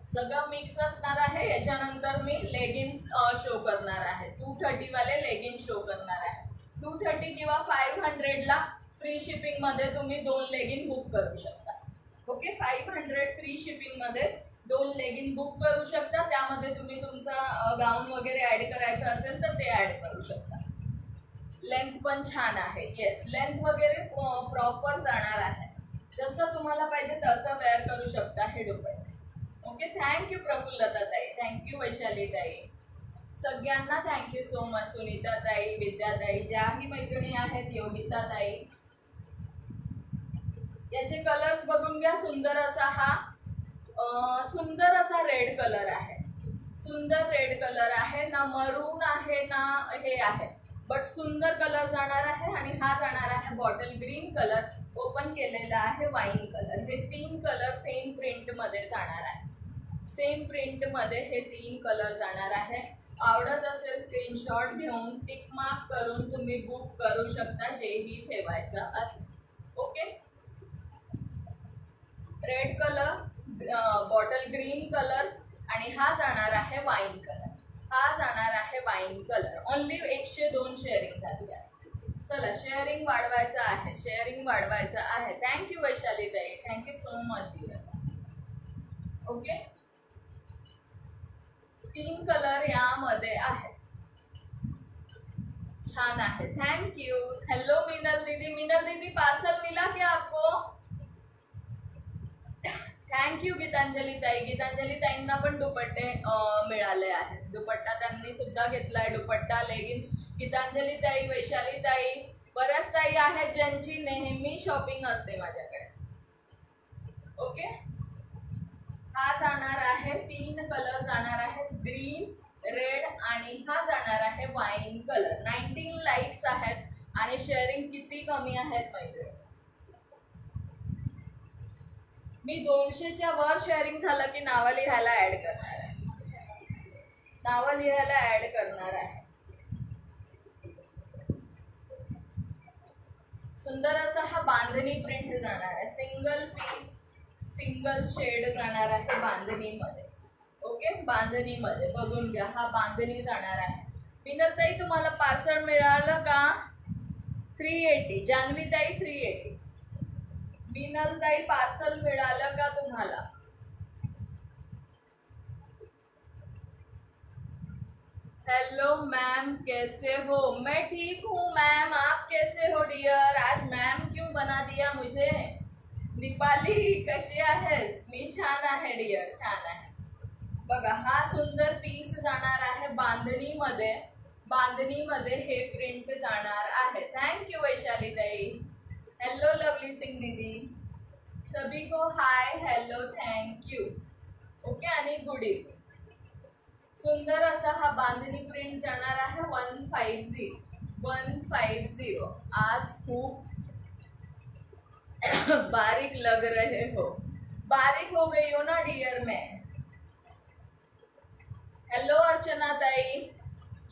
सगळं मिक्स असणार आहे. याच्यानंतर मी लेगिन्स शो करणार आहे. 230 वाले लेगिन्स शो करणार आहे. 230 किंवा 500 ला फ्री शिपिंग मध्ये तुम्ही 2 लेगिन बुक करू शकता. ओके, 500 फ्री शिपिंग मध्ये 2 लेगिन बुक करू शकता. त्यामध्ये तुम्ही तुमचा गाऊन वगैरे ऍड करायचं असेल तर ते ऍड करू शकता. लेंथ पण छान आहे. येस, लेंथ वगैरे प्रॉपर जाणार आहे. जसं तुम्हाला पाहिजे तसं वेअर करू शकता हे दुपट्टे. ओके, थँक्यू प्रफुल्लता ताई, थँक्यू वैशाली ताई, सगळ्यांना थँक्यू सो मच. सुनीता ताई, विद्या ताई, ज्याही मैत्रिणी आहेत, योगिता ताई. याचे कलर्स बघून घ्या. सुंदर असा हा सुंदर असा रेड कलर आहे. सुंदर रेड कलर आहे ना, मरून आहे ना हे आहे, बट सुंदर कलर जाणार आहे. आणि हा जाणार आहे बॉटल ग्रीन कलर, ओपन केलेला आहे वाईन कलर. हे 3 कलर सेम प्रिंट मध्ये जाणार आहे. सेम प्रिंट मध्ये हे 3 कलर जाणार आहे. आवडत असेल स्क्रीनशॉट घेऊन टिक मार्क करून तुम्ही बुक करू शकता, जेही ठेवायचं असेल. Okay, red colour, bottle green colour आणि हा जाणार आहे वाईन कलर. हा जाणार आहे वाईन कलर. ओनली 102 शेअरिंग झाली आहे. चला, शेअरिंग वाढवायचं आहे, शेअरिंग वाढवायचं आहे. थँक्यू वैशाली ताई, thank you so much dear. Okay, 3 colour यामध्ये आहेत. छान आहे, थँक्यू. हेलो मिनल दीदी, मिनल दीदी पार्सल मिला क्या आपको? थँक्यू गीतांजली ताई. गीतांजली ताईंना पण दुपट्टे मिळाले आहेत. दुपट्टा त्यांनी सुद्धा घेतलाय, दुपट्टा, लेगिन्स. गीतांजली ताई, वैशाली ताई, बऱ्याच ताई आहेत ज्यांची नेहमी शॉपिंग असते माझ्याकडे. ओके, हा जाणार आहे, 3 कलर जाणार आहेत, ग्रीन, रेड आणि हा जाणार आहे वाईन कलर. 19 लाईक्स आहेत आणि शेअरिंग किती कमी आहेत माहिती. मी 200च्या वर शेअरिंग झालं की नावं लिहायला ऍड करणार आहे. नावं लिहायला ऍड करणार आहे. सुंदर असा हा बांधणी प्रिंट जाणार आहे. सिंगल पीस, सिंगल शेड जाणार आहे बांधणीमध्ये. ओके, बांधणीमध्ये बघून घ्या, हा बांधणी जाणार आहे. विनरताई, तुम्हाला पार्सल मिळालं का? 380. जान्हवी ताई 380. विनल ताई, पार्सल मिळालं का तुम्हाला? हेलो मैम, कैसे हो? मैं ठीक हूँ मैम, आप कैसे हो डियर? आज मैम क्यों बना दिया मुझे? दीपाली कशी आहेस? मी छान आहे डियर, छान आहे. बघा, हा सुंदर पीस जाणार आहे बांधणीमध्ये. बांधणीमध्ये हे प्रिंट जाणार आहे. थँक्यू वैशाली ताई. हेलो लवली सिंग दीदी, सभी को हाय, हेलो, थँक्यू. ओके, आणि गुड इव्हनिंग. सुंदर असा हा बांधणी प्रिंट जाणार आहे. 150. आज खूप बारीक लग रहे हो. बारीक हो गई हो ना डियर मैं. हेलो अर्चना ताई.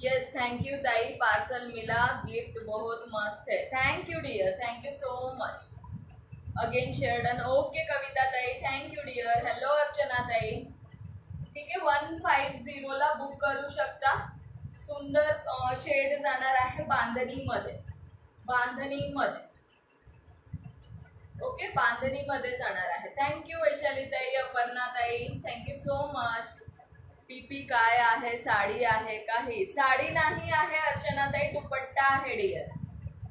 यस, थैंक यू ताई, पार्सल मिला, गिफ्ट बहुत मस्त है. Thank you dear, thank you so much. Again share done. Okay Kavita ताई, thank you dear. Hello Archana ताई. ठीक आहे, 150 ला बुक करू शकता. सुंदर शेड जाणार आहे बांधणीमध्ये. बांधणीमध्ये. ओके, बांधणीमध्ये जाणार आहे. थँक्यू वैशाली ताई, अपर्णा ताई, थँक्यू सो मच. पीपी काय आहे? साडी आहे का? ही साडी नाही आहे अर्चना ताई, दुपट्टा आहे डिअर.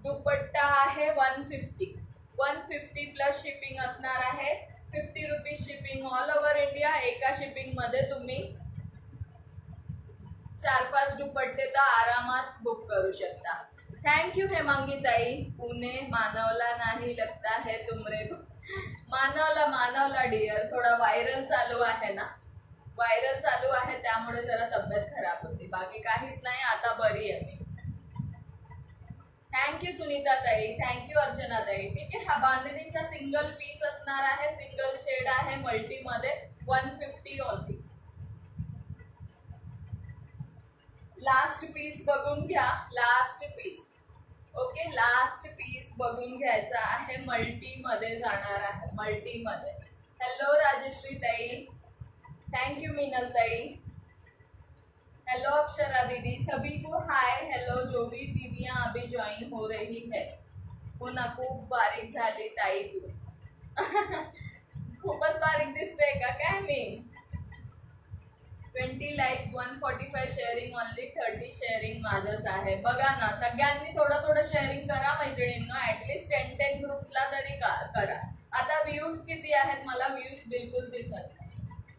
दुपट्टा आहे 150. 150 प्लस शिपिंग असणार आहे. 50 rupees shipping all over India. एका शिपिंग मध्ये तुम्ही 4-5 दुपट्टे तर आरामात बुक करू शकता. थँक्यू हेमांगी ताई. पुणे मानवला नाही लगता है तुमरे को. मानवला डिअर. थोडा व्हायरल चालू आहे ना, व्हायरल चालू आहे त्यामुळे जरा तब्येत खराब होती, बाकी काहीच नाही, आता बरी आहे मी. थँक्यू सुनीता ताई, थँक्यू अर्चना ताई. ठीक आहे, हा बांधणीचा सिंगल पीस असणार आहे, सिंगल शेड आहे मल्टीमध्ये, 150 ओनली. लास्ट पीस बघून घ्या, last piece. Okay, last piece बघून घ्यायचा आहे, मल्टीमध्ये जाणार आहे, मल्टीमध्ये. हॅलो राजेश्री ताई, थँक्यू मीनल ताई. हेलो अक्षरा दीदी, सभी को हाय हेलो. जो भी दीदियां अभी ज्वाइन हो रही है, हो ना, खूप बारीक झाली ताई तू. खूपच बारीक दिसते का काय मी? 20 लाईक्स, 145 शेअरिंग, ओनली 30 शेअरिंग माझंच आहे. बघा ना, सगळ्यांनी थोडं थोडं शेअरिंग करा मैत्रिणींनो, ॲटलिस्ट 10 ग्रुप्सला तरी करा. आता व्ह्यूज किती आहेत? मला व्ह्यूज बिलकुल दिसत नाही,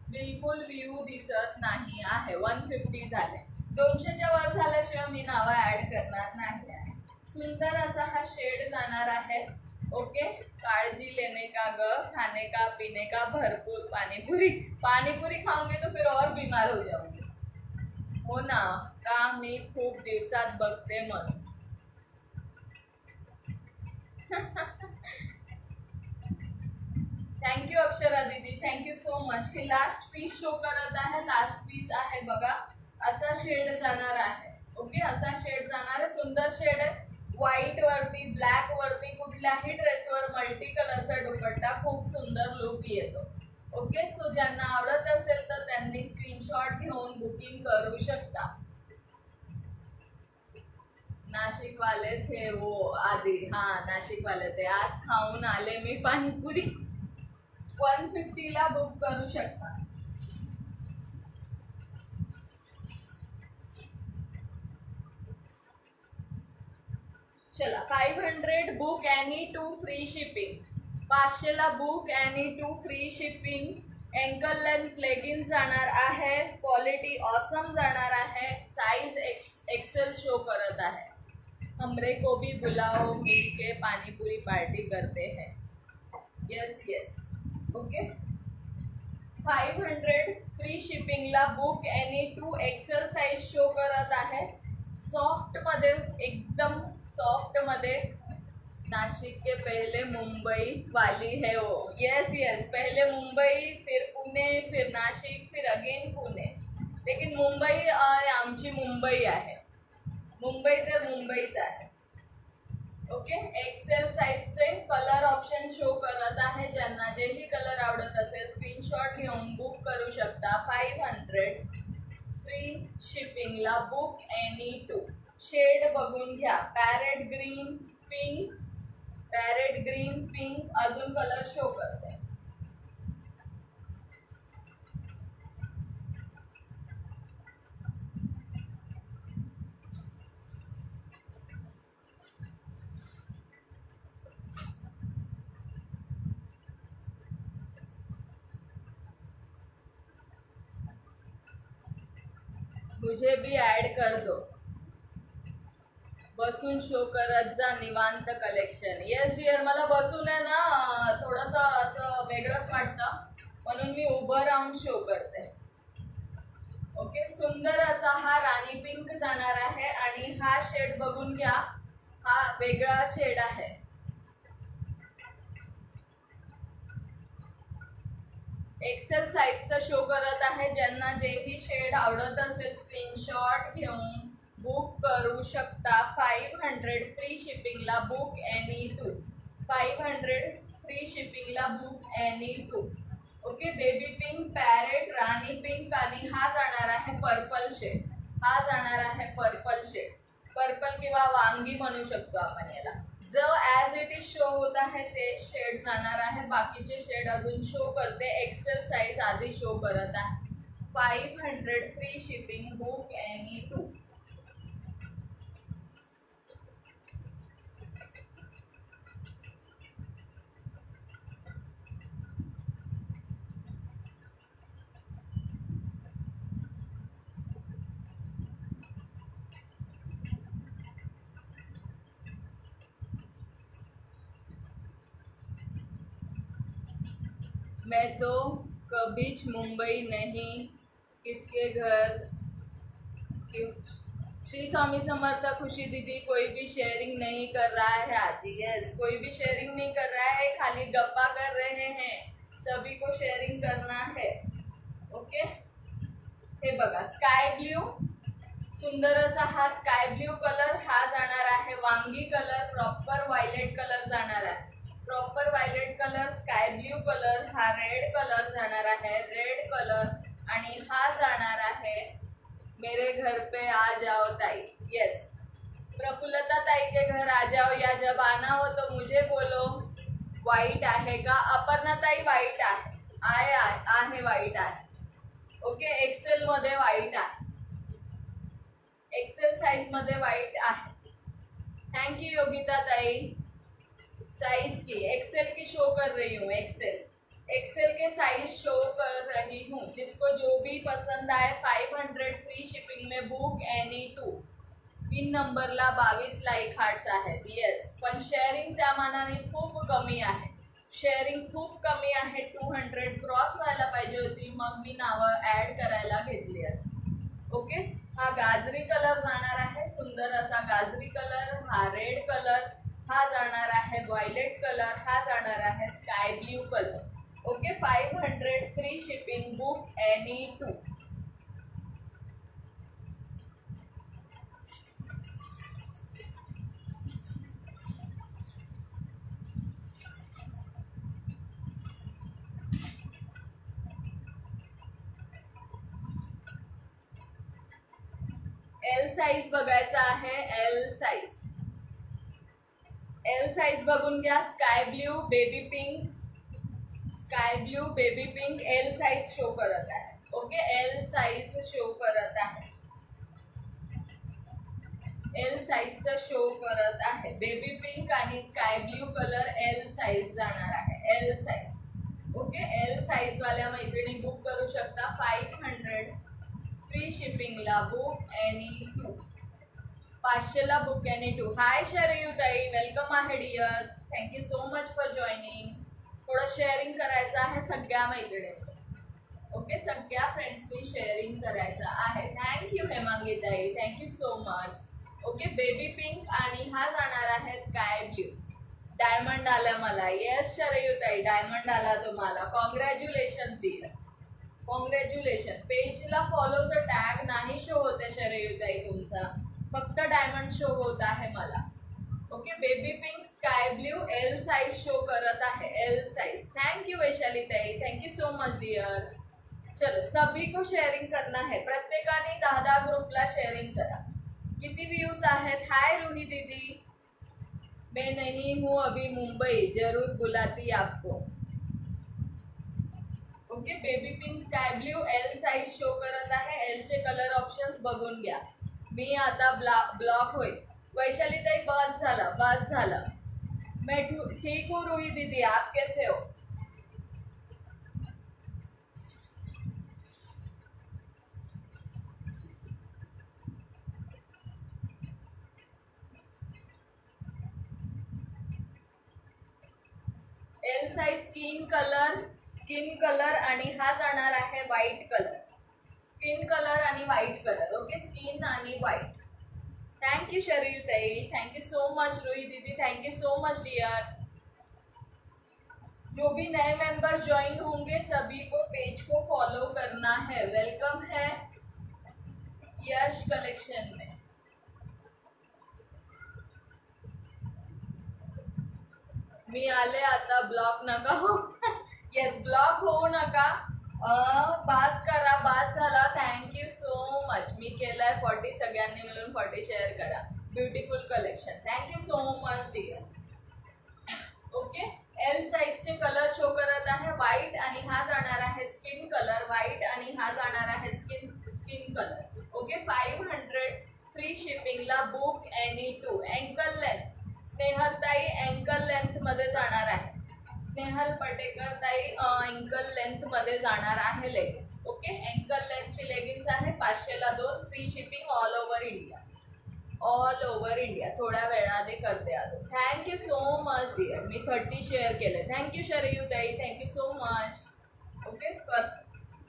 बिलकुल व्ह्यू दिसत नाही आहे. 150 झाले, 200च्या वर झाल्याशिवाय मी नावं ॲड करणार नाही आहे. सुंदर असा हा शेड जाणार आहे. ओके, काळजी लेने का ग, खाने का पीने का भरपूर. पानीपुरी खाऊंगी तो फिर और बीमार हो जाऊंगी. हो ना, का मी खूप दिवसात बघते म्हणून. थँक्यू अक्षरा दीदी, थँक्यू सो मच. ही लास्ट पीस शो करत आहे, लास्ट पीस आहे बघा. असा शेड जाणार आहे. ओके, असा शेड जाणार आहे, सुंदर शेड आहे. व्हाईट वरती, ब्लॅक वरती, कुठल्याही ड्रेसवर मल्टी कलरचा दुपट्टा, खूप सुंदर लुक येतो. ओके, सो ज्यांना आवडत असेल तर त्यांनी स्क्रीनशॉट घेऊन बुकिंग करू शकता. नाशिक वाले थे वो आधी, हाँ नाशिक वाले थे. आज खाऊन आले मी पाणीपुरी. 150ला बुक करू शकता. चला, 500 बुक एनी 2 फ्री शिपिंग. 500ला book any 2 free shipping. Ankle length legging जाणार आहे, क्वालिटी ऑसम जाणार आहे, साइज एक्सेल शो करत आहे. हमरे को भी बुलाओ, मिलके पानीपुरी पार्टी करते हैं. Yes yes. ओके, 500 फ्री शिपिंगला book any 2 XL size show करत आहे. सॉफ्टमध्ये, एकदम सॉफ्टमध्ये. नाशिक के पहले मुंबई वाली है वो. यस यस, पहले मुंबई, फिर पुणे, फिर नाशिक, फिर अगेन पुणे. लेकिन मुंबई आमची मुंबई आहे, मुंबई तर मुंबईच आहे. ओके, एक्सेल साइजचे कलर ऑप्शन शो करत आहे. ज्यांना जेही कलर आवडत असेल स्क्रीनशॉट घेऊन बुक करू शकता. 500 फ्री शिपिंगला बुक एनी 2. शेड बघून घ्या, parrot green, pink, parrot green, pink, अजून कलर शो करते. मुझे भी ऍड कर दो. बसून शो करत जा निवांत कलेक्शन. येस डिअर, मला बसून आहे ना थोडंसं असं वेगळंच वाटतं, म्हणून मी उभं राहून शो करते. ओके, सुंदर असा हा राणी पिंक जाणार आहे. आणि हा शेड बघून घ्या, हा वेगळा शेड आहे. एक्सेल साइजचा शो करत आहे. ज्यांना जेही शेड आवडत असेल स्क्रीनशॉट घेऊन बुक करू शकता. 500 फ्री शिपिंगला बुक एनी 2. 500 फ्री शिपिंगला book any 2. Okay, baby pink, parrot, rani pink, आणि हा जाणार आहे पर्पल शेड. हा जाणार आहे पर्पल शेड. पर्पल किंवा वांगी म्हणू शकतो आपण याला. जो ॲज इट इज शो होत आहे ते शेड जाणार आहे. बाकीचे शेड अजून शो करते. एक्सेल साइज आधी शो करत आहे. 500 फ्री शिपिंग, बुक एनी 2. मैं तो कभीच मुंबई नहीं, किसके घर क्यों। श्री स्वामी समर्थ। खुशी दीदी कोई भी शेयरिंग नहीं कर रहा है आज। यस, कोई भी शेयरिंग नहीं कर रहा है, खाली गप्पा कर रहे हैं। सभी को शेयरिंग करना है। ओके, हे बघा स्काय ब्ल्यू, सुंदर असा हा स्काय ब्ल्यू कलर हा जाणार आहे वांगी कलर, प्रॉपर व्हायलेट कलर जाणार आहे। Proper violet colour, sky blue colour, हा रेड कलर जाणार आहे, रेड कलर, आणि हा जाणार आहे मेरे घर पे आ जाओ ताई। यस, प्रफुल्लता ताई के घर आ जाओ, या जब आना हो तो मुझे बोलो। व्हाईट आहे का अपर्णा ताई? व्हाईट आहे व्हाईट आहे। ओके, एक्सेल मध्ये व्हाईट आहे, एक्सेल साइज मध्ये व्हाईट आहे। थैंक यू योगिता ताई। साइज की एक्सेल की शो कर रही हूँ, एक्सेल के साइज शो कर रही हूँ। जिसको जो भी पसंद आए 500 फ्री शिपिंग में बुक एनी 2। पिन नंबरला 22 लाईक हार्ट्स आहेत। येस, पण शेअरिंग त्या मानाने खूप कमी आहे, शेअरिंग खूप कमी आहे। 200 क्रॉस व्हायला पाहिजे होती, मग मी नावं ॲड करायला घेतली असती। ओके, हा गाजरी कलर जाणार आहे, सुंदर असा गाजरी कलर, हा रेड कलर, हा जाणार आहे व्हायलेट कलर, हा जाणार आहे sky blue colour. Okay, 500 free shipping, book any 2। L size बघायचा आहे, एल साइज, एल साइज बघून घ्या। Sky blue, baby pink, sky blue, baby pink, L size show करत आहे। ओके, एल साइज शो करत आहे, एल साइजचं शो करत आहे। बेबी पिंक आणि sky blue colour, L size जाणार आहे, L size. Okay, L size वाल्या मैत्रिणी बुक करू शकता। 500 फ्री शिपिंगला, बुक एनी 2, 500ला बुक एनी 2। हाय शरयू ताई, वेलकम आहे dear, thank you so much for joining. थोडं शेअरिंग करायचं आहे सगळ्या मैत्रिणींना। ओके, सगळ्या फ्रेंड्सनी शेअरिंग करायचं आहे। थँक्यू हेमांगी ताई, thank you so much. Okay, baby pink आणि हा जाणार आहे स्काय ब्ल्यू। डायमंड आला मला। येस शरयू ताई, डायमंड आला तुम्हाला, कॉंग्रॅच्युलेशन डिअर, कॉंग्रॅच्युलेशन। पेजला फॉलोचं टॅग नाही शो होते शरयू ताई तुमचा, फक्त डायमंड शो होत आहे मला। Okay, baby pink, sky blue, L size show करत आहे, L size. Thank you Vaishali ताई, thank you so much dear. चलो, सभी को शेयरिंग करना है, प्रत्येकाने 10-10 ग्रुपला शेयरिंग करा। किती व्ह्यूज आहेत? हाय रूही दीदी, मैं नहीं हूँ अभी मुंबई, जरूर बुलाती आपको। Okay, baby pink, sky blue, L size show करत आहे, एलचे कलर ऑप्शन्स बघून घ्या। मी आता ब्लॉक होईल। वैशाली ताई, बस झाला, बस झाला। मैं ठीक हूँ रूही दीदी, आप कैसे हो? एल साइज स्किन कलर आणि हा जाणार आहे व्हाईट कलर, स्किन कलर आणि व्हाईट कलर। ओके, स्किन आणि व्हाईट। थैंक यू शरीर ताई, thank you so much Roohi दीदी, thank you so much dear. जो भी नए मेंबर्स ज्वाइन होंगे सभी को पेज को फॉलो करना है। वेलकम है यश कलेक्शन में। मी आले आता, ब्लॉक नका हो। येस, ब्लॉक होऊ नका, पास करा, पास झाला। थँक्यू सो मच, मी केलाय 40, सगळ्यांनी मिळून 40 शेअर करा। Beautiful collection, thank you so much dear. Okay, L साइजचे कलर शो करत आहे, व्हाईट आणि हा जाणार आहे स्किन कलर, व्हाईट आणि हा जाणार आहे स्किन कलर। ओके, 500 फ्री शिपिंगला, book any 2। Ankle length, Snehal ताई एंकल लेंथ मध्ये जाणार आहे, स्नेहल पटेकर ताई एंकल लेंथ मध्ये जाणार आहे लेगिन्स। ओके, एंकल लेंथची लेगिन्स आहे, 500ला 2, free shipping all over India, all over India. थोड्या वेळाने करते अजून। थँक्यू सो मच डिअर, मी 30 शेअर केले। थँक्यू शरयू ताई, थँक्यू सो मच। ओके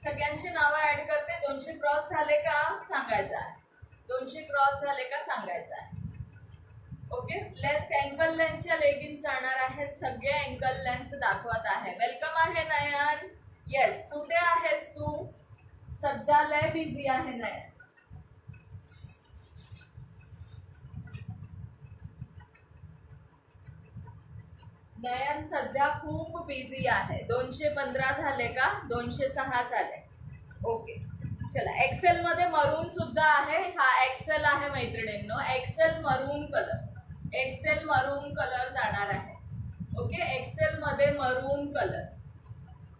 सगळ्यांची नावं ऍड करते. 200 क्रॉस झाले का सांगायचं आहे. 200 क्रॉस झाले का सांगायचं आहे. ओके लेंथ अँकल लेंथच्या लेगिन्स जाणार आहेत. सगळे अँकल लेंथ दाखवत आहे. वेलकम आहे नयन. येस कुठे आहेस तू? सध्या लय बिझी आहे नयन. नयन सध्या खूप बिझी आहे. 215 झाले का? 206 झाले. ओके चला एक्सेल मध्ये मरून सुद्धा आहे. हा एक्सेल आहे मैत्रिणींनो. एक्सेल मरून कलर. एक्सेल मरून कलर जाणार आहे. ओके एक्सेल मध्ये मरून कलर.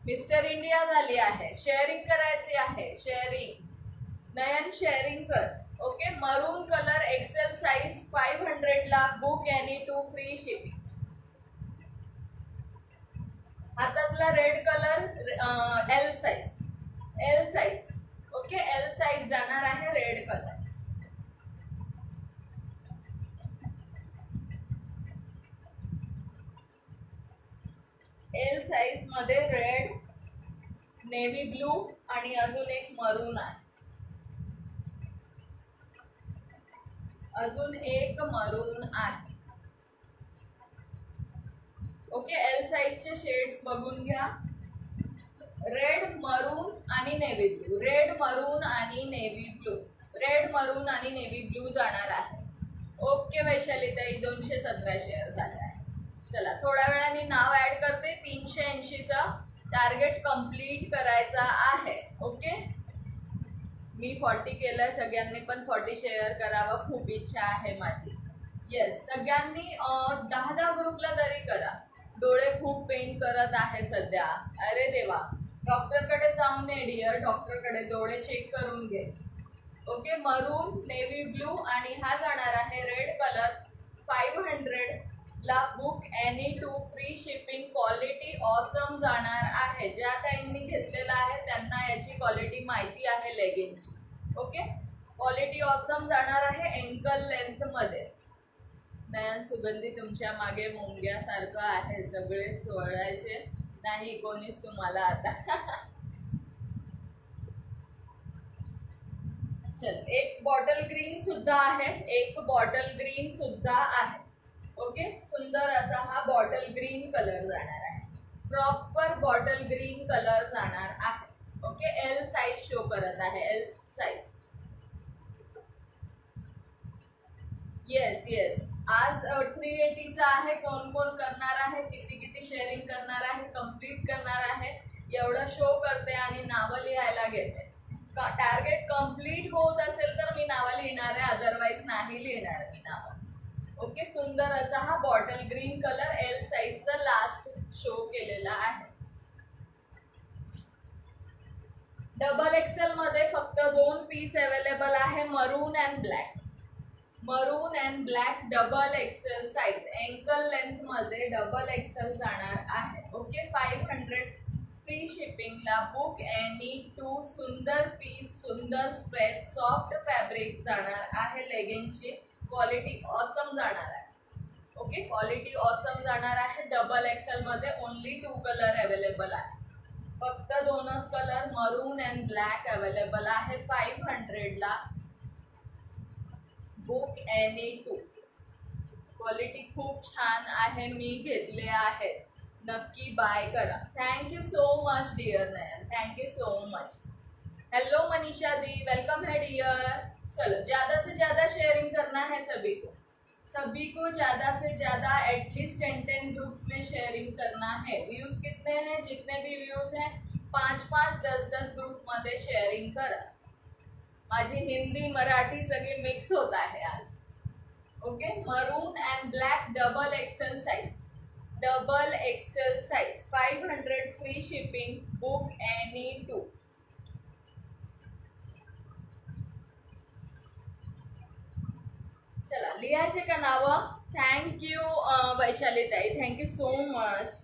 मिस्टर इंडिया झाली आहे. शेअरिंग करायची आहे. शेअरिंग नयन शेअरिंग कर. Okay maroon colour XL size 500 ला book any two free shipping. हातातला red colour L size. L size okay L size जाणार आहे. रेड कलर एल साइज मध्ये रेड नेव्ही ब्लू आणि अजून एक मरून आहे. अजून एक मरून आहे. ओके एल साइजचे शेड्स बघून घ्या. रेड मरून आणि नेव्ही ब्लू. रेड मरून आणि नेव्ही ब्लू. रेड मरून आणि नेव्ही ब्लू जाणार आहे. ओके वैशाली ताई 217 शेअर झाले आहे. चला थोड्या वेळाने नाव ऍड करते. 380चा टार्गेट कंप्लीट करायचा आहे. ओके मी 40 केलं. सगळ्यांनी पण 40 शेअर करावं खूप इच्छा आहे माझी. येस सगळ्यांनी 10 ग्रुपला तरी करा. डोळे खूप पेन करत आहे सध्या. अरे देवा डॉक्टरकडे जाऊन ये डिअर. डॉक्टरकडे डोळे चेक करून घे. ओके मरून नेव्ही ब्लू आणि हा जाणार आहे रेड कलर. 500 ला book any two free shipping. Quality awesome जाणार आहे. ज्या ताईंनी घेतलेला आहे त्यांना याची क्वालिटी माहिती आहे लेगिन्सची. ओके क्वालिटी ऑसम जाणार आहे अँकल लेंथ मध्ये. नयन सुगंधी तुमच्या मागे मुंग्यासारखं आहे. सगळे सोडायचे नाही कोणीच तुम्हाला आता. चल एक बॉटल ग्रीन सुद्धा आहे. एक बॉटल ग्रीन सुद्धा आहे. ओके सुंदर असा हा बॉटल ग्रीन कलर जाणार आहे. प्रॉपर बॉटल ग्रीन कलर जाणार आहे. ओके एल साइज शो करत आहे. एल साइज येस येस आज 380चा आहे. कोण कोण करणार आहे? किती किती शेअरिंग करणार आहे? कंप्लीट करणार आहे? एवढं शो करते आणि नावं लिहायला घेते. टार्गेट कंप्लीट होत असेल तर मी नावं लिहिणार आहे. अदरवाईज नाही लिहिणार मी नावं. ओके सुंदर असा हा बॉटल ग्रीन कलर एल साइजचा लास्ट शो केलेला आहे. डबल एक्सेल मध्ये फक्त 2 पीस अवेलेबल आहे. Maroon and black. Maroon and black double XL size ankle length मध्ये डबल एक्सेल जाणार आहे. ओके 500 फ्री शिपिंगला बुक एनी टू. सुंदर पीस सुंदर स्ट्रेच सॉफ्ट फॅब्रिक जाणार आहे. लेगिन्सची क्वालिटी ऑसम जाणार आहे. ओके क्वालिटी ऑसम जाणार आहे. डबल एक्सेल मध्ये ओनली 2 कलर अवेलेबल आहे. फक्त 2च कलर मरून अँड ब्लॅक अवेलेबल आहे. 500 ला बुक एनी टू. क्वालिटी खूप छान आहे. मी घेतले आहेत. नक्की बाय करा. Thank you so much dear Nayan. Thank you so much. Hello Manisha दी वेलकम है डियर. चलो ज़्यादा से ज़्यादा शेयरिंग करना है सभी को. सभी को ज़्यादा से ज़्यादा एटलीस्ट 10 ग्रुप्स में शेयरिंग करना है. व्यूज़ कितने हैं? जितने भी व्यूज़ हैं 5-5 10-10 ग्रुपमध्ये शेअरिंग करा. माझी हिंदी मराठी सगळी मिक्स होत आहे आज. ओके मरून and black double XL size. Double XL size 500 free shipping. Book any to. चला लिहायचे का नावं? थँक्यू वैशाली ताई. Thank you so much.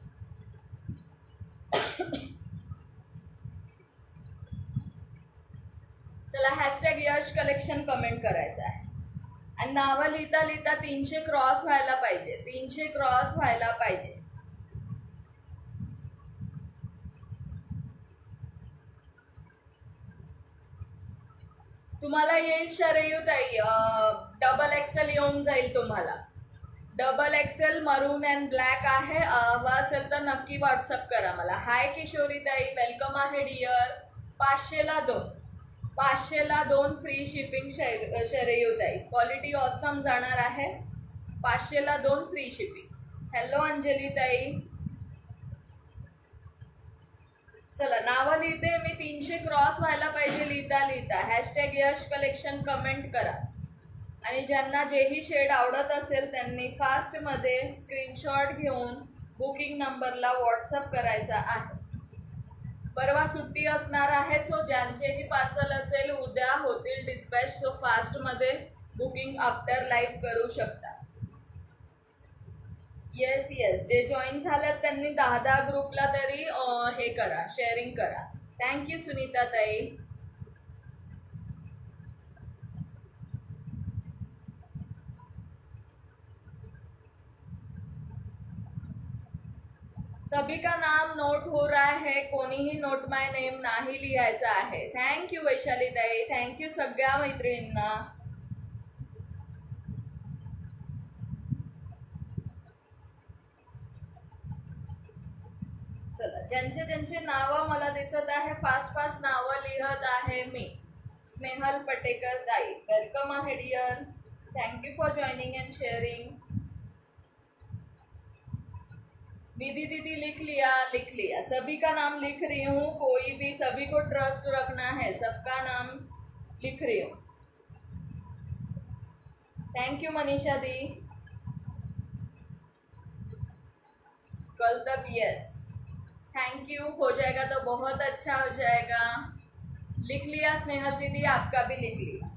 चला हॅशटॅग यश कलेक्शन कमेंट करायचं आहे. आणि नावं लिहिता लिहिता 300 क्रॉस व्हायला पाहिजे. 300 क्रॉस व्हायला पाहिजे. तुम्हाला येईल शरयू ताई, डबल एक्सेल येऊन जाईल तुम्हाला. डबल एक्सेल मरून अँड ब्लॅक आहे. हवा असेल तर नक्की व्हॉट्सअप करा मला. हाय किशोरी ताई, वेलकम आहे डिअर. 500ला 2, 500ला 2 फ्री शिपिंग शरयू ताई. क्वालिटी ऑसम जाणार आहे. 500ला 2 फ्री शिपिंग. हॅलो अंजली ताई. चला नावं लिहिते मी. 300 क्रॉस व्हायला पाहिजे लिहिता लिहिता. हॅशटॅग यश कलेक्शन कमेंट करा. आणि ज्यांना जेही शेड आवडत असेल त्यांनी फास्टमध्ये स्क्रीनशॉट घेऊन बुकिंग नंबरला व्हॉट्सअप करायचा आहे. परवा सुट्टी असणार आहे, सो ज्यांचेही पार्सल असेल उद्या होतील डिस्पॅच. सो फास्टमध्ये बुकिंग आफ्टर लाईव्ह करू शकता. येस येस, जे जॉईन झाल्यात त्यांनी 10-10 ग्रुपला तरी हे करा, शेअरिंग करा. थँक्यू सुनीता ताई. सभी का नाम नोट हो रहा है, कोणीही नोट माय नेम नाही लिहायचा आहे. थँक्यू वैशाली ताई, थँक्यू सगळ्या मैत्रिणींना. चला, ज्यांचे ज्यांचे नावं मला दिसत आहे फास्ट फास्ट नावं लिहत आहे मी. स्नेहल पटेकर ताई, वेलकम आहे dear. Thank you for joining and sharing. दीदी दीदी लिख लिया, लिख लिया. सभी का नाम लिख रही हूँ. कोई भी, सभी को ट्रस्ट रखना है. सबका नाम लिख रही हूँ. थैंक यू मनीषा दी. कल तक यस, थैंक यू. हो जाएगा तो बहुत अच्छा हो जाएगा. लिख लिया स्नेहल दीदी, आपका भी लिख लिया.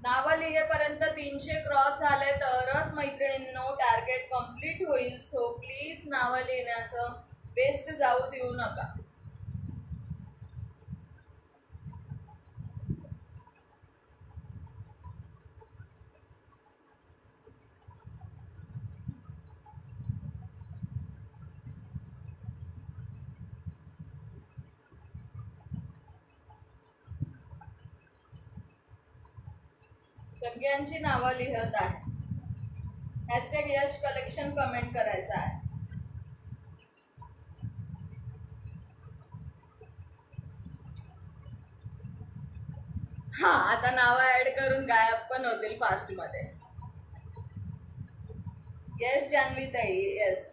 नावं लिहेपर्यंत 300 क्रॉस झाले तरच मैत्रिणींनो टार्गेट कंप्लीट होईल. सो प्लीज नावं लिहिण्याचं वेस्ट जाऊ देऊ नका. सगळ्यांची नावं लिहत आहे. हॅशटॅग यश कलेक्शन कमेंट करायचा आहे. हा, आता नावं ऍड करून गायब पण होतील फास्ट मध्ये. येस जान्हवी ताई, yes.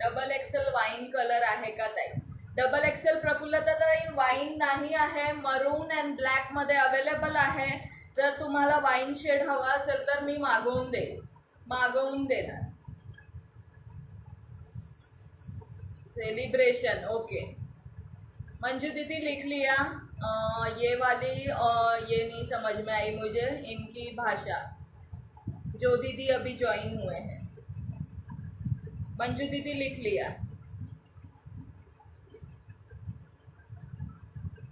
Double XL wine colour आहे का ताई? डबल एक्सेल प्रफुल्लता ताई वाईन नाही आहे, मरून अँड ब्लॅक मध्ये अवेलेबल आहे. जर तुम्हाला वाईन शेड हवा असेल तर मी मागवून देणार. Celebration, okay. मंजू दीदी लिख लिया. ये वाली ये नहीं समझ में आई मुझे इनकी भाषा. जो दीदी अभी ज्वाइन हुए हैं. मंजू दीदी लिख लिया.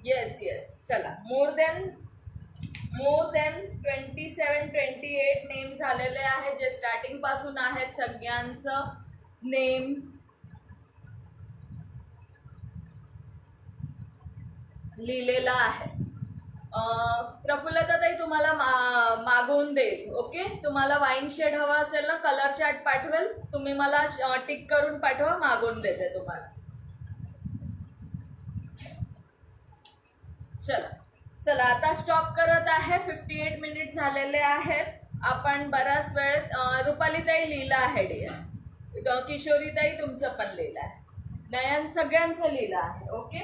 Yes yes. चला, मोर देन 27-28 नेम झालेले आहे. जे स्टार्टिंग पासून आहेत सगळ्यांचं नेम लिहिलेला आहे. प्रफुल्लता ताई तुम्हाला मागवून देईल. ओके, तुम्हाला वाईन शेड हवा असेल ना, कलर चार्ट पाठवेल, तुम्ही मला टिक करून पाठवा, मागवून देते तुम्हाला. चला आता स्टॉप करत आहे. 58 मिनिट झालेले आहेत. आपण बराच वेळ. रुपाली ताई लिहिलं आहे डिअर. किशोरी ताई तुमचं पण लिहिलं आहे. नयन सगळ्यांचं लिहिलं आहे. ओके,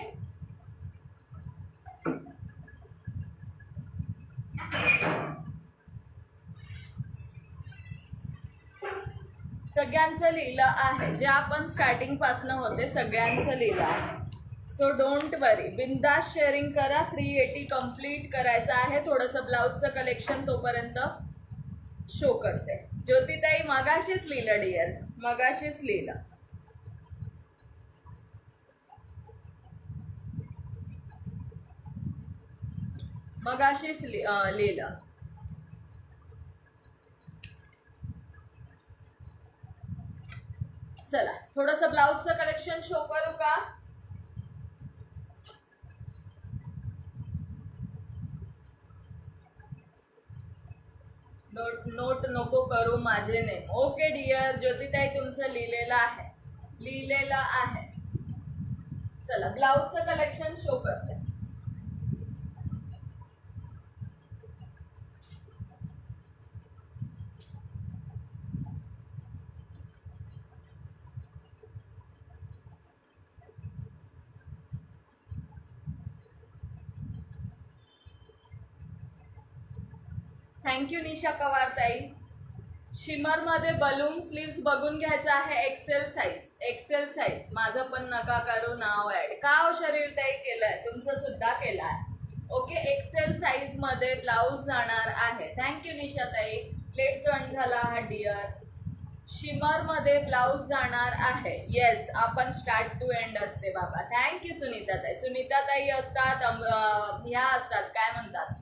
सगळ्यांचं लिहिलं आहे. जे आपण स्टार्टिंग पासून होते सगळ्यांचं लिहिलं आहे. सो डोंट वरी, बिंदास शेअरिंग करा. 380 कंप्लीट करायचं आहे. थोडंसं ब्लाऊजचं कलेक्शन तोपर्यंत शो करते. ज्योतिताई मगाशीच लिहिलं डिअर, मगाशीच लिहिलं. मगाशीच लिहिलं. चला थोडंसं ब्लाऊजचं कलेक्शन शो करू का? नोट नको करू माझे नेम. ओके डिअर ज्योतिताई, तुमचं लिहिलेलं आहे. चला ब्लाऊजचं कलेक्शन शो करते. थँक्यू निशा पवार ताई. शिमर मध्ये बलून स्लीव्स बघून घ्यायचं आहे. XL size. माझं पण नका करू नाव ऍड. का हो शरीर ताई केलंय, तुमचं सुद्धा केलं आहे. ओके, एक्सेल साईज मध्ये ब्लाऊज जाणार आहे. थँक्यू निशा ताई, लेट जॉईन झाला हा डिअर. शिमर मध्ये ब्लाऊज जाणार आहे. येस, आपण स्टार्ट टू एंड असते बाबा. थँक्यू सुनीता ताई असतात. ह्या असतात काय म्हणतात,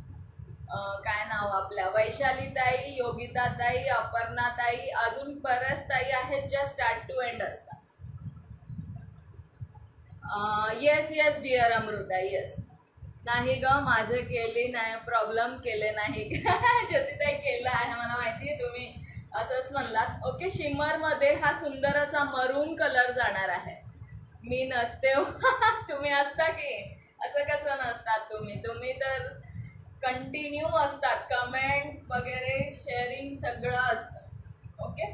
काय नाव आपल्या, वैशाली ताई, योगिता ताई, अपर्णा ताई, अजून बऱ्याच ताई आहेत ज्या स्टार्ट टू एंड असतात. Yes dear Amrita, yes. नाही ग, माझे केले नाही, प्रॉब्लेम केले नाही. ज्योतिताई केलं आहे, मला माहिती आहे तुम्ही असंच म्हणलात. ओके, शिमर मध्ये हा सुंदर असा मरून कलर जाणार आहे. मी नसते हो. तुम्ही असता की, असं कसं नसतात तुम्ही तर कंटिन्यू असतात. कमेंट वगैरे शेअरिंग सगळं असतं. ओके,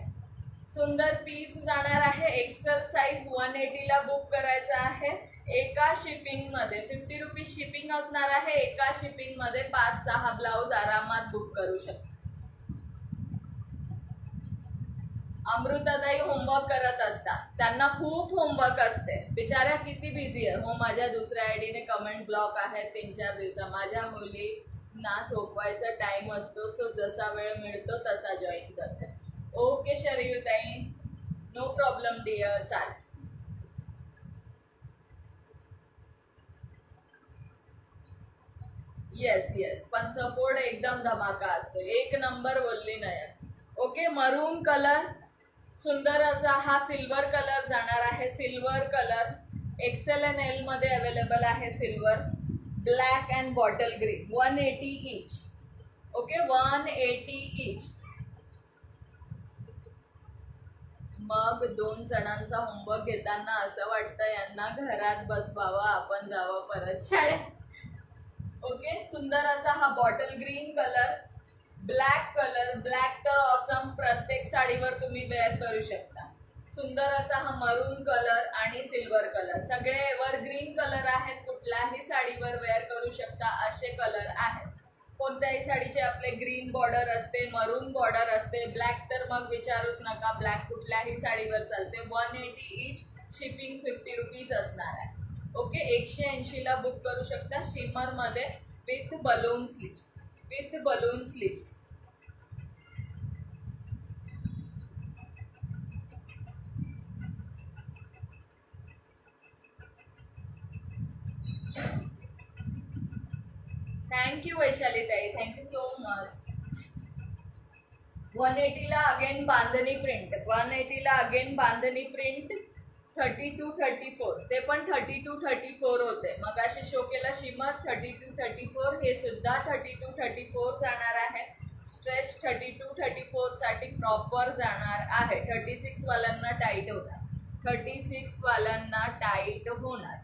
सुंदर पीस जाणार आहे. एक्सेल साईज 180 ला बुक करायचं आहे. एका शिपिंग मध्ये 50 रुपीज शिपिंग असणार आहे. एका शिपिंग मध्ये 5-6 ब्लाऊज आरामात बुक करू शकता. अमृताताई होमवर्क करत असतात, त्यांना खूप होमवर्क असते. बिचाऱ्या किती बिझी आहे. हो, माझ्या दुसऱ्या आयडीने कमेंट ब्लॉक आहे 3-4 दिवसा. माझ्या मुलींना झोपवायचा टाइम असतो, सो जसा वेळ मिळतो तसा जॉईन करते. ओके शरीयुताई, नो प्रॉब्लेम डिअर. चालेल. येस, पण सपोर्ट एकदम धमाका असतो. एक नंबर बोलली नाही. ओके, मरून कलर सुंदर असा हा सिल्वर कलर जाणार आहे. Silver colour XL and L मध्ये अवेलेबल आहे. Silver, black and bottle green. 180 each. Okay, 180 each. मग 2 जणांचा होमवर्क घेताना असं वाटतं यांना घरात बसवावं, आपण जावं परत शाळेत. ओके, सुंदर असा हा bottle green colour, black colour. Black तर ऑसम, प्रत्येक साडीवर तुम्ही वेअर करू शकता. सुंदर असा हा मरून कलर आणि सिल्वर कलर, सगळे एव्हरग्रीन कलर आहेत. कुठल्याही साडीवर वेअर करू शकता असे कलर आहेत. कोणत्याही साडीचे आपले ग्रीन बॉर्डर असते, मरून बॉर्डर असते. ब्लॅक तर मग विचारूच नका, ब्लॅक कुठल्याही साडीवर चालते. 180 ईच. शिपिंग 50 रुपीज असणार आहे. ओके, 180 ला बुक करू शकता. शिमर मध्ये with balloon sleeves. Thank you Vaishali ताई, थँक्यू सो मच. 180 ला अगेन बांधणी प्रिंट. 180 ला अगेन बांधणी प्रिंट. 32-34, ते पण 32-34 होते. मग अशी शो केला शिमर 32-34. हे सुद्धा 32-34 जाणार आहे. स्ट्रेच 32-34 साठी प्रॉपर जाणार आहे. 36 वाल्यांना टाईट होणार. 36 वाल्यांना टाईट होणार.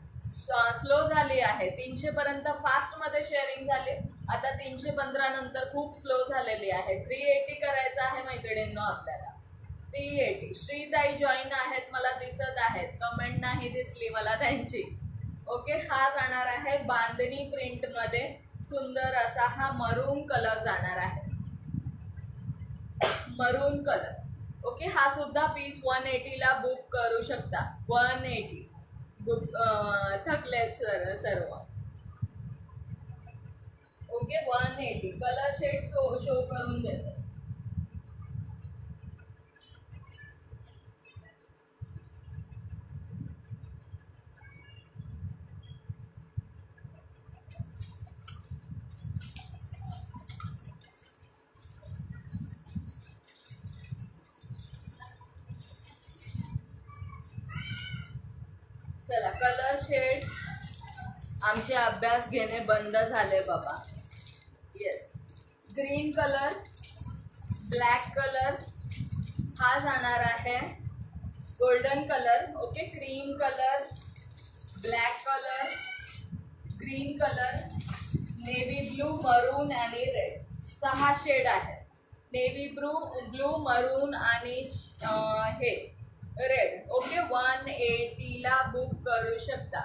स्लो झाली आहे. 300 पर्यंत फास्ट मध्ये शेअरिंग झाली. आता 315 नंतर खूप स्लो झालेली आहे. 380 करायचं आहे मैत्रिणींनो आपल्याला. 380. श्रीताई जॉईन आहेत, मला दिसत आहेत. कमेंट नाही दिसली मला त्यांची. ओके, हा जाणार आहे बांधणी प्रिंट मध्ये. सुंदर असा हा मरून कलर जाणार आहे. मरून कलर. ओके, हा सुद्धा पीस 180 ला बुक करू शकता. 180 बुक. थकलेत सर्व. ओके, 180 कलर शेड शो करून देतो. चला कलर शेड आमचे अभ्यास घेणे बंद झाले बाबा. Yes, green colour, black colour, हा जाणार आहे golden colour. Okay, cream colour, black colour, green colour, navy blue, मरून आणि रेड. 6 शेड आहेत. नेव्ही ब्लू, मरून आणि हे रेड. ओके, 180ला बुक करू शकता.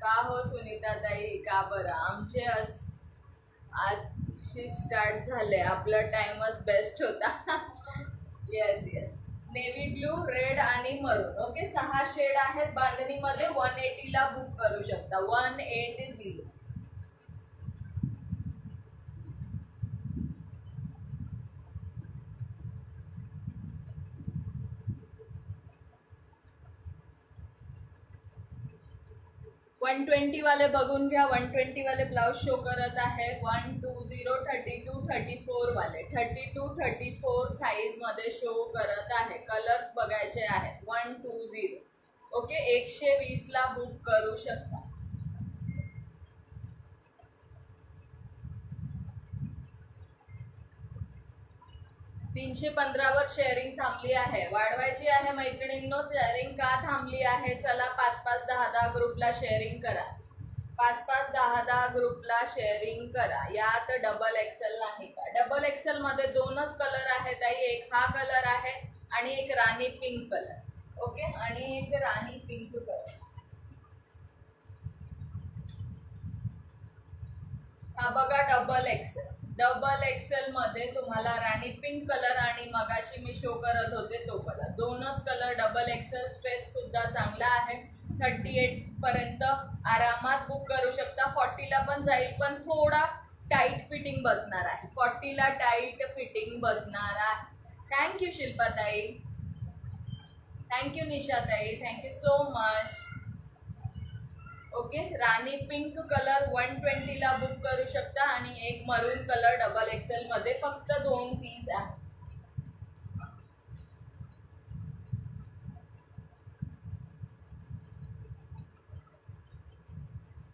का हो सुनीता ताई, का बरं? आमचे आजशी स्टार्ट झाले, आपला टाइमच बेस्ट होता. Yes yes, navy blue, red आणि मरून. ओके, 6 शेड आहेत बांधणीमध्ये. 180ला बुक करू शकता. 180. 120 वाले बघून घ्या. 120 वाले ब्लाउज शो करत आहे. 120, 32, 34 वाले. 32, 34 साईज मध्ये शो करत आहे. कलर्स बघायचे आहेत. 120. ओके, 120ला बुक करू शकता. वर शेअरिंग थांबली आहे. वाढवायची आहे मैत्रिणींनो. शेअरिंग का थांबली आहे? चला 5-5, 10-10 ग्रुपला शेअरिंग करा. 5-5, 10-10 ग्रुपला शेअरिंग करा. यात डबल एक्सेल नाही का? डबल एक्सेल मध्ये 2च कलर आहेत ताई. एक हा कलर आहे आणि एक राणी पिंक कलर. ओके, आणि एक राणी पिंक कलर. हा बघा डबल एक्सेल. डबल एक्सेल मध्ये तुम्हाला राणी पिंक कलर आणि मगाशी मी शो करत होते तो कलर. 2च कलर डबल एक्सेल. स्ट्रेच सुद्धा चांगला आहे. 38 पर्यंत आरामात बुक करू शकता. 40ला पण जाईल, पण थोडा टाईट फिटिंग बसणार आहे. 40ला टाईट फिटिंग बसणार आहे. थँक्यू शिल्पाताई, थँक्यू निशाताई, thank you so much. Okay, rani pink colour 120ला बुक करू शकता आणि एक मरून कलर डबल एक्सेल मध्ये. फक्त 2 पीस आहे.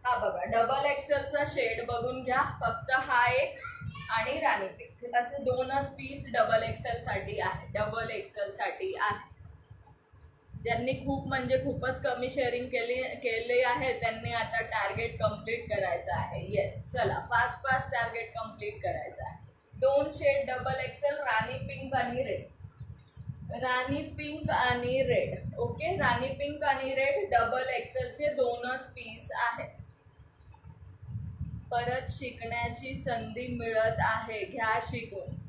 हा बघा डबल एक्सेलचा शेड बघून घ्या. फक्त हा एक आणि राणी पिंक असे 2च पीस डबल एक्सेल साठी आहे. डबल एक्सेल साठी आहे. ज्यांनी खूप म्हणजे खूपच कमी शेअरिंग केले आहे त्यांनी आता टार्गेट कंप्लीट करायचं आहे. येस, चला फास्ट टार्गेट कंप्लीट करायचं आहे. 2 शेड डबल एक्सेल, राणी पिंक आणि रेड. राणी पिंक आणि रेड. ओके, राणी पिंक आणि रेड डबल एक्सेलचे 2च पीस आहेत. परत शिकण्याची संधी मिळत आहे, घ्या शिकून.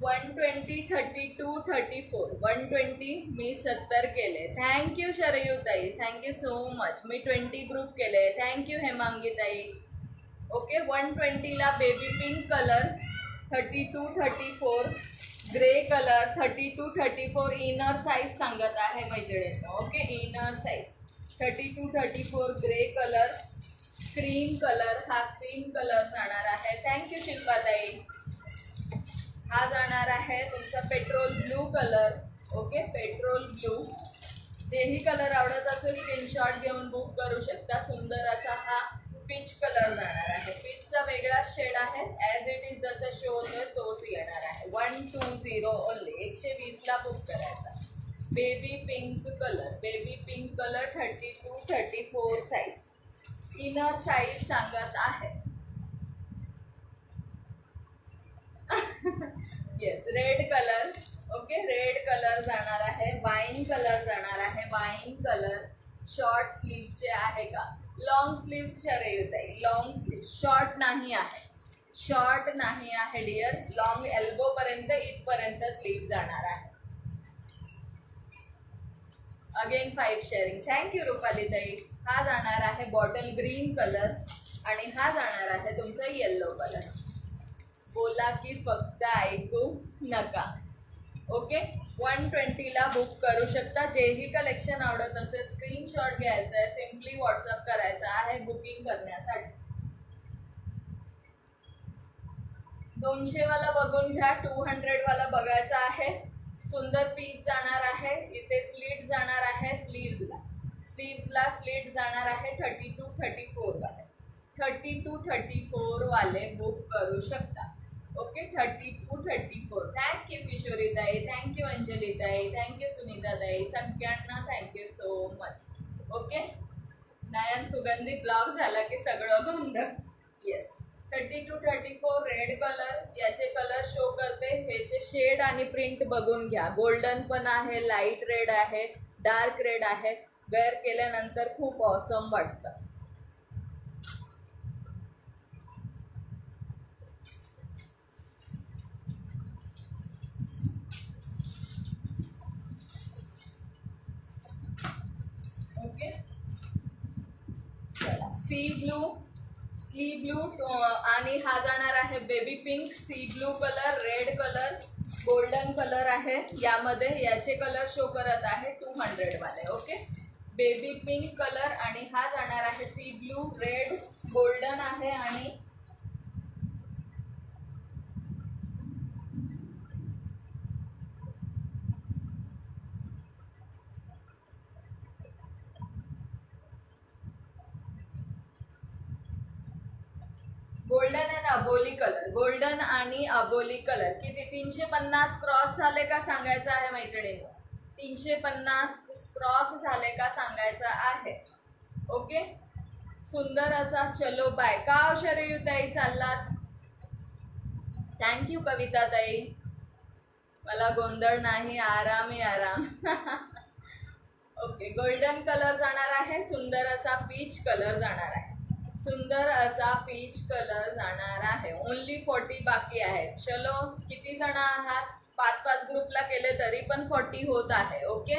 वन 32, 34. 120 मी 70 केले. थँक्यू शरयू ताई, थँक्यू सो मच. मी 20 ग्रुप केले. थँक्यू हेमांगी ताई. ओके, 120ला baby pink colour, 32, 34 grey colour, 32, 34 inner size सांगत आहे मैत्रिणींनो. Okay, inner size 32, 34 grey colour, cream colour. हा क्रीम कलर जाणार आहे. थँक्यू शिल्पाताई. हा जाणार आहे तुमचा petrol blue colour. Okay, petrol blue. जेही कलर आवडत असेल स्क्रीनशॉट घेऊन बुक करू शकता. सुंदर असा हा पीच कलर जाणार आहे. पीचचा वेगळा शेड आहे. ॲज इट इज जसं शो होतोय तोच येणार आहे. 120 ओनली. 120ला बुक करायचा. Baby pink colour, baby pink colour 32, 34 size. Inner size सांगत आहे. Yes, red colour. Okay, red colour जाणार आहे. वाईन कलर जाणार आहे. वाईन कलर शॉर्ट स्लीवचे आहे का? लॉंग स्लीव शरयू आहे. लॉंग स्लीव, शॉर्ट नाही आहे. शॉर्ट नाही आहे डिअर. लॉंग एल्बो पर्यंत इथपर्यंत स्लीव जाणार आहे. Again 5 sharing. थँक्यू रुपाली ताई. हा जाणार आहे बॉटल ग्रीन कलर आणि हा जाणार आहे तुमचा येल्लो कलर. बोला की फक्त ऐकू नका. ओके 120ला बुक करू शकता. जेही कलेक्शन आवडत असेल स्क्रीनशॉट घ्यायचा आहे, सिम्पली व्हॉट्सअप करायचा आहे बुकिंग करण्यासाठी. 200 वाला बघून घ्या, 200 वाला बघायचा आहे. सुंदर पीस जाणार आहे. इथे स्लीट जाणार आहे. स्लीव्सला स्लीट जाणार आहे. 30 to 34 वाले, 30 to 34 वाले बुक करू शकता. Okay 30 to 34. थँक्यू किशोरीताई, थँक्यू अंजलीताई, थँक्यू सुनीताताई, सगळ्यांना thank you so much. Okay Nayan Sugandhi blog झाला की सगळं बंद. Yes 30 to 34 red colour. याचे कलर शो करते. ह्याचे शेड आणि प्रिंट बघून घ्या. गोल्डन पण आहे, लाईट रेड आहे, डार्क रेड आहे. वेअर केल्यानंतर खूप ऑसम वाटतं. ओके चला सी ब्लू आणि हा जाणार आहे baby pink. Sea blue colour, red colour, golden colour आहे यामध्ये. याचे कलर शो करत आहे 200 वाले. ओके बेबी पिंक कलर आणि हा जाणार आहे सी ब्लू, रेड, गोल्डन आहे आणि golden and Aboli colour. Golden आणि अबोली कलर. किती 350 क्रॉस झाले का सांगायचं आहे मैत्रिणींनो. 350 क्रॉस झाले का सांगायचं आहे. ओके सुंदर असा. चलो बाय. का शरयूताई चाललात. थँक्यू कविताताई. मला गोंधळ नाही, आराम आराम. ओके गोल्डन कलर जाणार आहे. सुंदर असा पीच कलर जाणार आहे. सुंदर असा पीच कलर जाणार आहे. ओनली 40 बाकी आहे. चलो किती जण आहात. 5-5 ग्रुपला केले तरी पण 40 होत आहे. ओके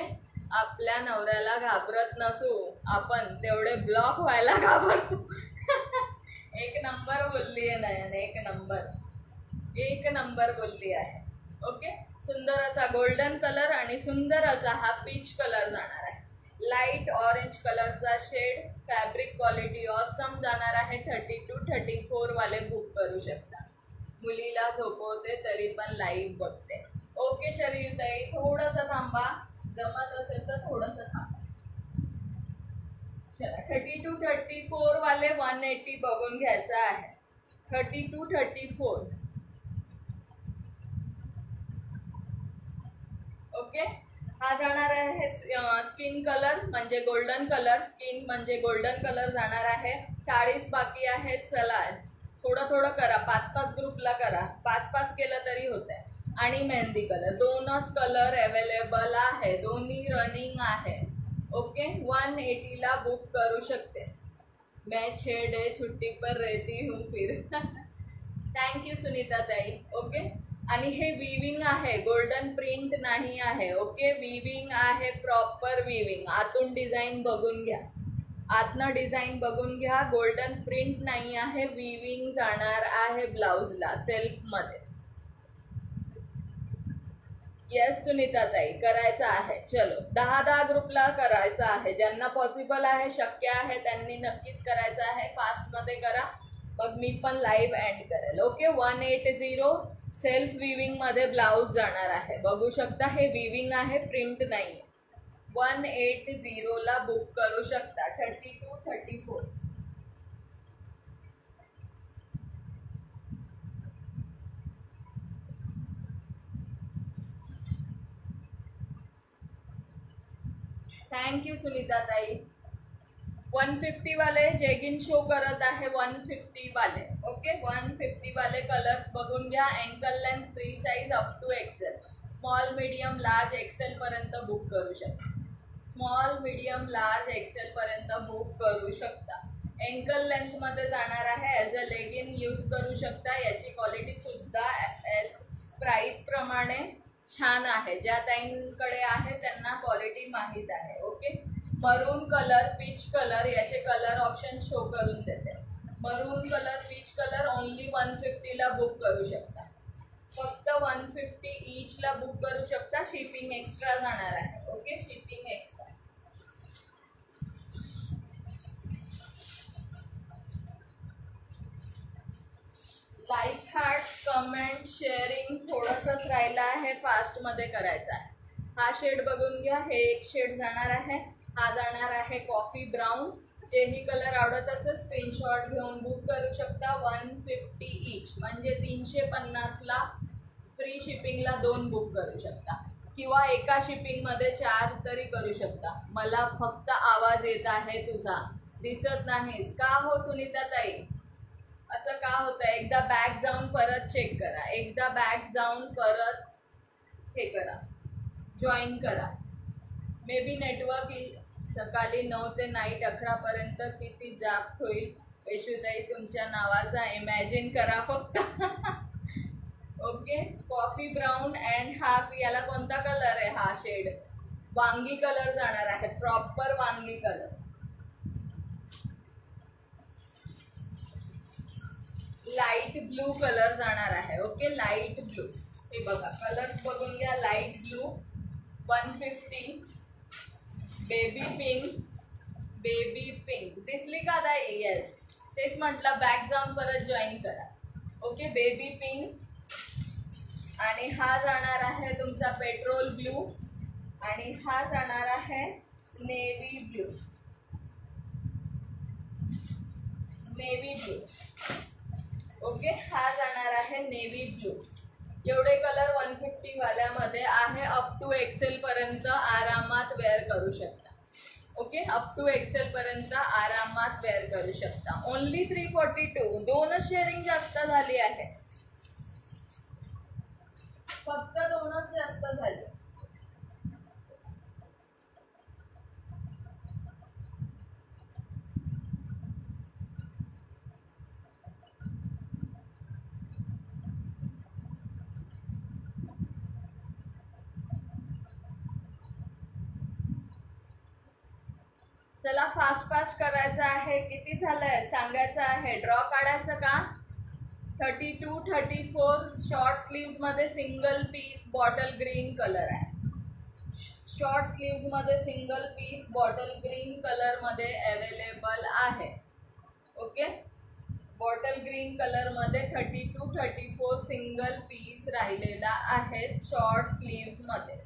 आपल्या नवऱ्याला घाबरत नसू आपण, तेवढे ब्लॉक व्हायला घाबरतो. एक नंबर बोलली आहे नयन, एक नंबर बोलली आहे. ओके सुंदर असा गोल्डन कलर आणि सुंदर असा हा पीच कलर जाणार आहे. लाईट ऑरेंज कलरचा शेड. फॅब्रिक क्वालिटी ऑसम जाणार आहे. 30 to 34 वाले बुक करू शकता. मुलीला झोपवते तरी पण लाईव्ह बघते. ओके शरीरताई थोडंसं थांबा, जमत असेल तर थोडंसं थांबा. चला 30 to 34 वाले 180 बघून घ्यायचं आहे. 30 to 34. ओके हा जाणार आहे स्किन कलर म्हणजे गोल्डन कलर. स्किन म्हणजे गोल्डन कलर जाणार आहे. 40 बाकी आहेत. चला थोडं करा. 5-5 ग्रुपला करा. 5-5 केलं तरी होतंय. आणि मेहंदी कलर. दोनच कलर अवेलेबल आहे. दोन्ही रनिंग आहे. ओके 180ला बुक करू शकते. मैं 6 डे छुट्टी पर रहती हूँ फिर. थँक्यू सुनीताताई. ओके आणि हे विविंग आहे, गोल्डन प्रिंट नाही आहे. ओके विविंग आहे, प्रॉपर विविंग. आतून डिझाईन बघून घ्या, आतनं डिझाईन बघून घ्या. गोल्डन प्रिंट नाही आहे. विविंग जाणार आहे ब्लाउजला सेल्फमध्ये. येस सुनीताताई करायचं आहे. चलो 10 ग्रुपला करायचं आहे. ज्यांना पॉसिबल आहे, शक्य आहे त्यांनी नक्कीच करायचं आहे. फास्टमध्ये करा, मग मी पण लाईव्ह एंड करेल. ओके 180 सेल्फ विविंगमध्ये ब्लाऊज जाणार आहे. बघू शकता हे विविंग आहे, प्रिंट नाही आहे. 180ला बुक करू शकता. 30 to 34. थँक्यू सुनीताताई. 150 वाले जेगिन शो करत आहे. 150 वाले. ओके 150 वाले कलर्स बघून घ्या. Ankle length free size up to XL. Small medium large XL पर्यंत बुक करू शकता. स्मॉल मीडियम लार्ज एक्सेल पर्यंत बुक करू शकता. अँकल लेंथमध्ये जाणार आहे. ॲज अ लेगिन यूज करू शकता. याची क्वालिटी सुद्धा प्राईस प्रमाणे छान आहे. ज्या ताईंकडे आहे त्यांना क्वालिटी माहीत आहे. Okay maroon colour, peach colour, याचे कलर ऑप्शन शो करून देते. Maroon colour, peach colour only 150ला बुक करू शकता. फक्त 150 ईचला बुक करू शकता. शिपिंग एक्स्ट्रा जाणार आहे. Okay, shipping extra. Like, heart, comment, sharing थोडंसंच राहिलं आहे, फास्टमध्ये करायचं आहे. हा शेड बघून घ्या. हे एक शेड जाणार आहे. हा जाणार आहे कॉफी ब्राऊन. जेही कलर आवडत असेल स्क्रीनशॉट घेऊन बुक करू शकता. 150 ईच म्हणजे 350ला फ्री शिपिंगला 2 बुक करू शकता, किंवा एका शिपिंगमध्ये 4 तरी करू शकता. मला फक्त आवाज येत आहे तुझा, दिसत नाहीस का हो सुनीता ताई? असं का होतं? एकदा बॅक जाऊन परत चेक करा. एकदा बॅक जाऊन परत हे करा, जॉईन करा. मे बी नेटवर्क सकाळी 9 ते नाईट 11पर्यंत किती जाप होईल यशोताई तुमच्या नावाचा इमॅजिन करा फक्त. ओके, कॉफी ब्राऊन अँड हा याला कोणता कलर आहे? हा शेड वांगी कलर जाणार आहे, प्रॉपर वांगी कलर. लाईट ब्लू कलर जाणार आहे. Okay, light blue. हे बघा, कलर्स बघून घ्या. Light blue 150, baby pink, baby pink दिसली का ताई? येस, तेच म्हटलं, बॅक जाऊन परत जॉईन करा. Okay, baby pink. आणि हा जाणार आहे तुमचा पेट्रोल ब्लू, आणि हा जाणार आहे navy blue. Navy blue. Okay, हा जाणार आहे नेव्ही ब्लू. एवढे कलर 150 वाल्यामध्ये आहे. अप टू एक्सेल पर्यंत आरामात वेअर करू शकता. ओके, अप टू एक्सेल पर्यंत आरामात वेअर करू शकता. ओनली 342. 2च शेअरिंग जास्त झाली आहे, फक्त 2च जास्त झाली. चला, फास्ट फास्ट करायचं आहे. किती झालंय सांगायचं आहे. ड्रॉ काढायचं का? 32, 34 शॉर्ट स्लीव्समध्ये single piece bottle green colour आहे. शॉर्ट स्लीव्समध्ये सिंगल पीस बॉटल ग्रीन कलरमध्ये अवेलेबल आहे. ओके, बॉटल ग्रीन कलरमध्ये 32, 34 सिंगल पीस राहिलेला आहे शॉर्ट स्लीव्समध्ये.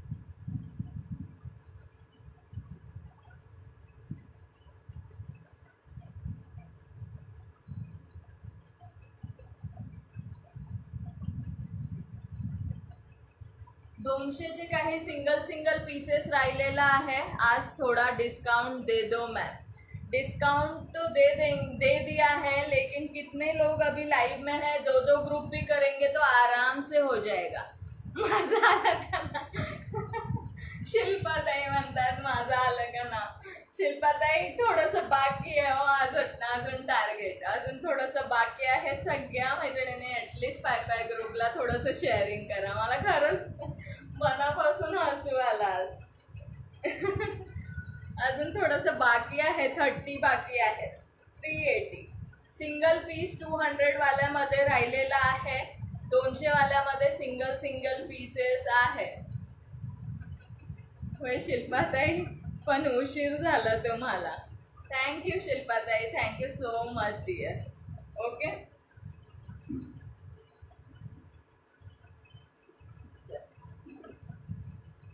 दोनशेचे काही सिंगल पीसेस राहिलेला आहे. आज थोड़ा डिस्काउंट दे दो मैम. डिस्काउंट तो दे दिया है, लेकिन कितने लोग अभी लाइव में है? 2 ग्रुप भी करेंगे तो आराम से हो जाएगा. माझं आलं का ना? शिल्पाताई म्हणतात माझं आलं का ना? शिल्पाताई थोडंसं बाकी आहे हो, अजून टार्गेट अजून थोडंसं बाकी आहे. सगळ्या मैत्रिणींनी ॲटलिस्ट 5 ग्रुपला थोडंसं शेअरिंग करा. मला खरंच मनापासून हसू आला आज. अजून थोडंसं बाकी आहे. 30 बाकी आहे. 380 सिंगल पीस 200 वाल्यामध्ये राहिलेला आहे. 200 वाल्यामध्ये सिंगल पीसेस आहे. होय शिल्पाताई, पण उशीर झाला तुम्हाला. थँक्यू शिल्पाताई, thank you so much dear. Okay,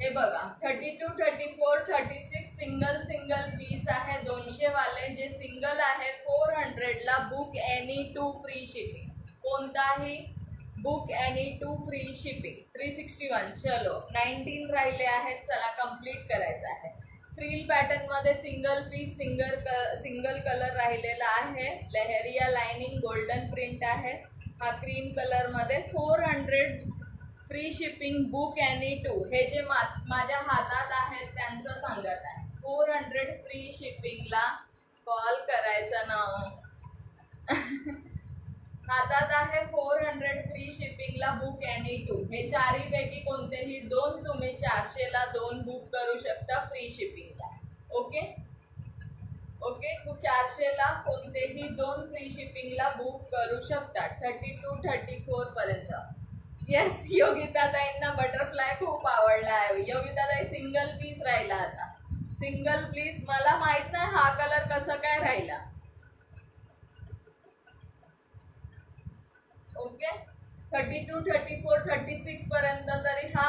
हे बघा 32, 34, 36 सिंगल पीस आहे. 200 वाले जे सिंगल आहे 400ला बुक एनी 2 फ्री शिपिंग. कोणताही बुक एनी 2 फ्री शिपिंग. 361. चलो 19 राहिले आहेत. चला कंप्लीट करायचं आहे. फ्रील पॅटर्नमध्ये सिंगल पीस सिंगल कलर राहिलेला आहे. लहरिया लाइनिंग गोल्डन प्रिंट आहे. हा क्रीम कलरमध्ये 400 फ्री शिपिंग बुक एनी 2. हे जे माझ्या हातात आहेत त्यांचं सांगत आहे. 400 फ्री शिपिंगला कॉल करायचा ना. हातात आहे 400 फ्री शिपिंगला बुक एनी 2. हे चारीपैकी कोणतेही 2 तुम्ही 400ला 2 बुक करू शकता फ्री शिपिंगला. ओके ओके, 400ला कोणतेही 2 फ्री शिपिंगला बुक करू शकता. 32, 34 पर्यंत. येस, योगिताताईंना बटरफ्लाय खूप आवडला आहे. योगिताताई सिंगल पीस राहिला आता. सिंगल पीस मला माहित नाही हा कलर कसं काय राहिला. ओके, 32, 34, 36 पर्यंत तरी हा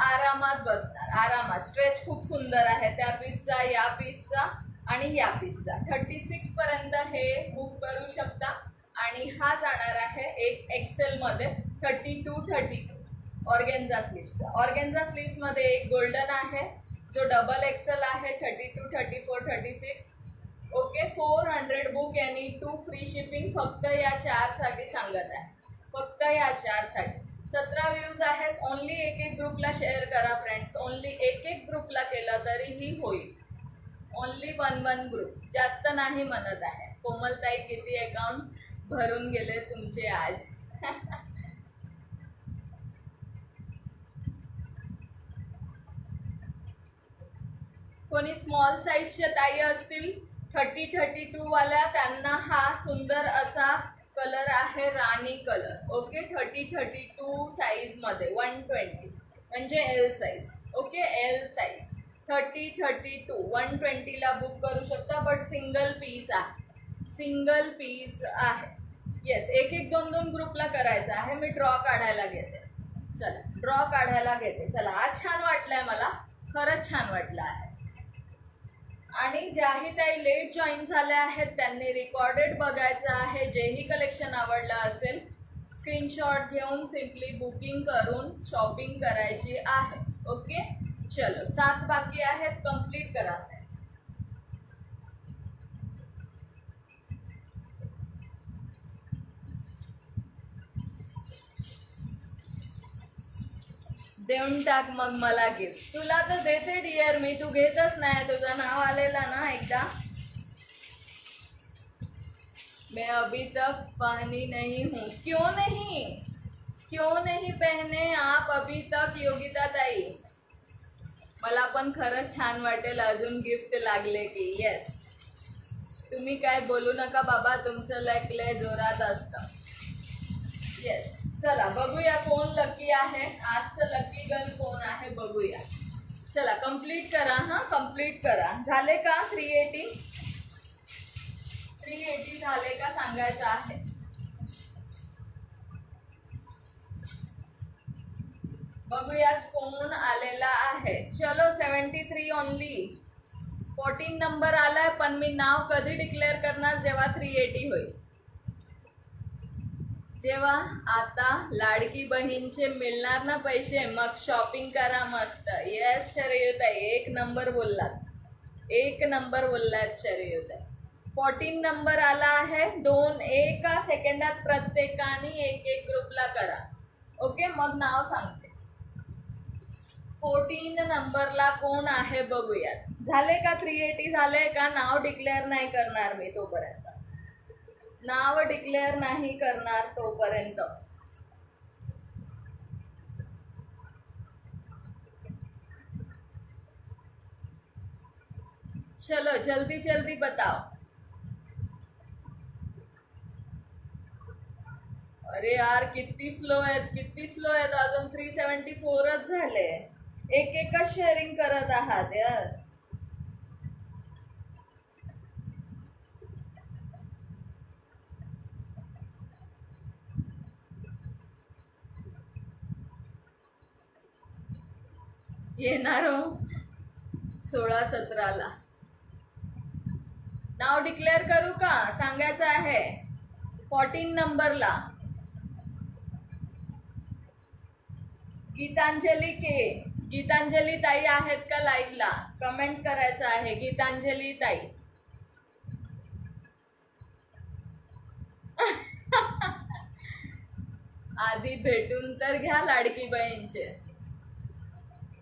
आरामात बसणार. आरामात. स्ट्रेच खूप सुंदर आहे त्या पीसचा, या पीसचा आणि या पीसचा. 36 पर्यंत हे बुक करू शकता. आणि हा जाणार आहे एक एक्सेल मध्ये 32, 34 ऑर्गेन्झा स्लीव्सचा. ऑर्गेन्झा स्लीव्स मध्ये एक गोल्डन आहे जो डबल एक्सेल आहे 32, 34, 36. ओके, 400 बुक आणि 2 फ्री शिपिंग. फक्त या 4 साठी सांगत आहे, फक्त या 4 साठी. 17 व्ह्यूज आहेत. ओनली एक एक ग्रुपला शेअर करा फ्रेंड्स. ओनली एक एक ग्रुपला केलं तरीही होईल. ओनली 1 ग्रुप, जास्त नाही म्हणत आहे. कोमलताई किती अकाउंट भरून गेले तुमचे आज. कोणी स्मॉल साईजच्या ताई असतील 30, 32 वाल्या, त्यांना हा सुंदर असा कलर आहे राणी कलर. ओके, 30, 32 साईज मध्ये 120 म्हणजे L size. Okay, L size 30, 32 120 ला बुक करू शकता. बट सिंगल पीस आहे, सिंगल पीस आहे. येस, एक एक 2 ग्रुपला करायचं आहे. मी ड्रॉ काढायला घेते. चला, ड्रॉ काढायला घेते. चला, आज छान वाटलंय मला, खरंच छान वाटलं आहे. आणि ज्याही काही लेट जॉईन झाल्या आहेत त्यांनी रेकॉर्डेड बघायचं आहे. जेही कलेक्शन आवडलं असेल स्क्रीनशॉट घेऊन सिम्पली बुकिंग करून शॉपिंग करायची आहे. ओके, चलो 7 बाकी आहेत, कंप्लीट करा. देऊन टाक मग मला गिफ्ट. तुला तर देते डिअर मी, तू घेतच नाही. तुझं नाव आलेला ना एकदा. मैं अभी तक पहनी नहीं हूँ. क्यों नहीं, क्यों नहीं पहने आप अभी तक योगिता ताई. मला पण खरंच छान वाटेल अजून गिफ्ट लागले की. येस, तुम्ही काय बोलू नका बाबा, तुमचं लय जोरात असतं. येस, चला बघूया कोण लकी आहे. आजचं लकी गर्ल कोण आहे बघूया. चला कंप्लीट करा. हा, कंप्लीट करा. झाले का 380? 380 झाले का सांगायचं आहे. बघूया कोण आलेला आहे. चलो 73 ओनली. 14 नंबर आलाय, पण मी नाव कधी डिक्लेअर करणार, जेव्हा 380 होईल. जेव्हा आता लाडकी बहीणचे मिळणार ना पैसे, मग शॉपिंग करा मस्त. येस शरयूताई, 1 नंबर बोललात, 1 नंबर बोललात शरयूताई. 14 नंबर आला आहे. 2 एका सेकंदात प्रत्येकाने एक एक ग्रुपला करा. ओके, मग नाव सांगते. 14 नंबरला कोण आहे बघूयात. झाले का 380? झाले का? नाव डिक्लेअर नाही करणार मी तोपर्यंत, नाव डिक्लेअर नाही करणार तोपर्यंत. चलो जल्दी जल्दी बताओ. अरे यार किती स्लो आहेत, किती स्लो आहेत. अजून 374च झाले. एक एकच शेअरिंग करत आहात यार. येणार हो 16-17ला. नाव डिक्लेअर करू का सांगायचं आहे. 14 नंबरला गीतांजली के. गीतांजली ताई आहेत का लाईव्हला? कमेंट करायचं आहे. गीतांजली ताई. आधी भेटून तर घ्या लाडकी बहीणचे.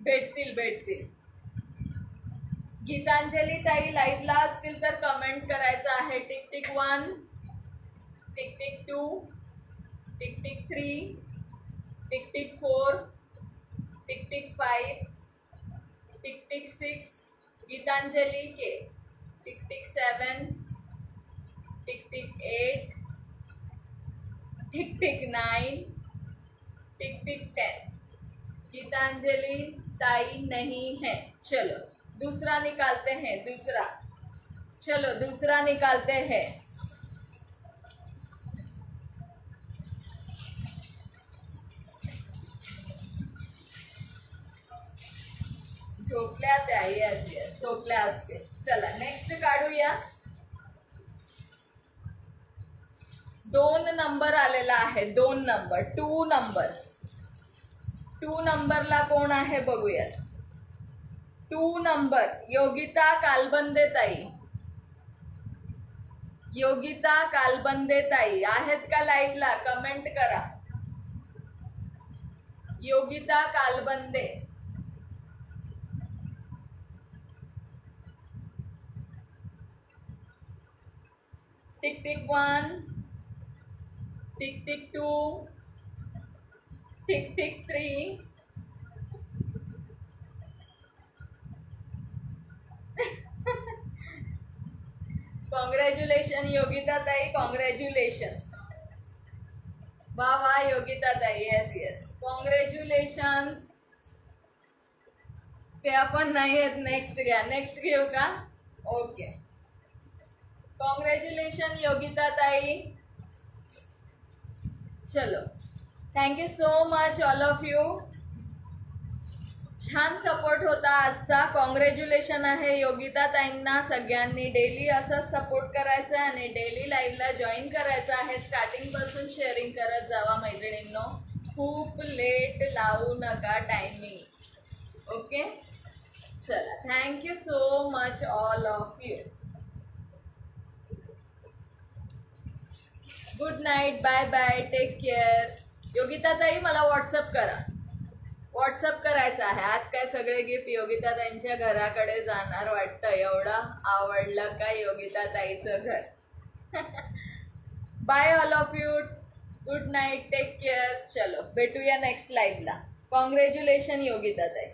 भेटतील भेटतील. गीतांजली ताई लाईव्हला असतील तर कमेंट करायचं आहे. Tick tick 1, tick tick 2, tick tick 3, tick tick 4, tick tick 5, tick tick 6. Gitanjali K. Tick tick 7, tick tick 8, tick tick 9, tick tick 10। Gitanjali ताई नहीं है। चलो दूसरा निकालते हैं, दूसरा। चलो दूसरा निकालते हैं। झोपल्या त्या, येस येस, झोपल्या असते। चला नेक्स्ट काढूया। 2 नंबर आलेला आहे, 2 नंबर, 2 नंबर। 2 नंबरला कोण आहे बघूयात। 2 नंबर योगिता कालबंदे ताई। योगिता कालबंदे ताई आहेत का लाईव्हला? कमेंट करा। Yogita Kalbande. Tick tick 1, tick tick 2, tick tick 3। Congratulation Yogita ताई, कॉंग्रॅच्युलेशन। वा वा योगिता ताई, येस येस, कॉंग्रॅच्युलेशन्स। ते आपण नाही आहेत, नेक्स्ट घ्या। नेक्स्ट घेऊ का? ओके, कॉंग्रॅच्युलेशन योगिता ताई। चलो, thank you so much all of you. छान सपोर्ट होता आजचा। कॉंग्रॅच्युलेशन आहे योगिता ताईंना। सगळ्यांनी डेली असंच सपोर्ट करायचा आहे आणि डेली लाईव्हला जॉईन करायचं आहे। स्टार्टिंगपासून शेअरिंग करत जावा मैत्रिणींनो। खूप लेट लावू नका टायमिंग, ओके? चला, thank you so much all of you. Good night, bye bye, take care. Yogita ताई मला व्हॉट्सअप करा, व्हॉट्सअप करायचं आहे। आज काय सगळे गिफ्ट योगिता ताईंच्या घराकडे जाणार वाटतं। एवढं आवडलं का योगिता ताईचं घर? Bye all of you, good night, take care. चलो भेटूया नेक्स्ट लाईव्हला। कॉंग्रॅच्युलेशन योगिता ताई।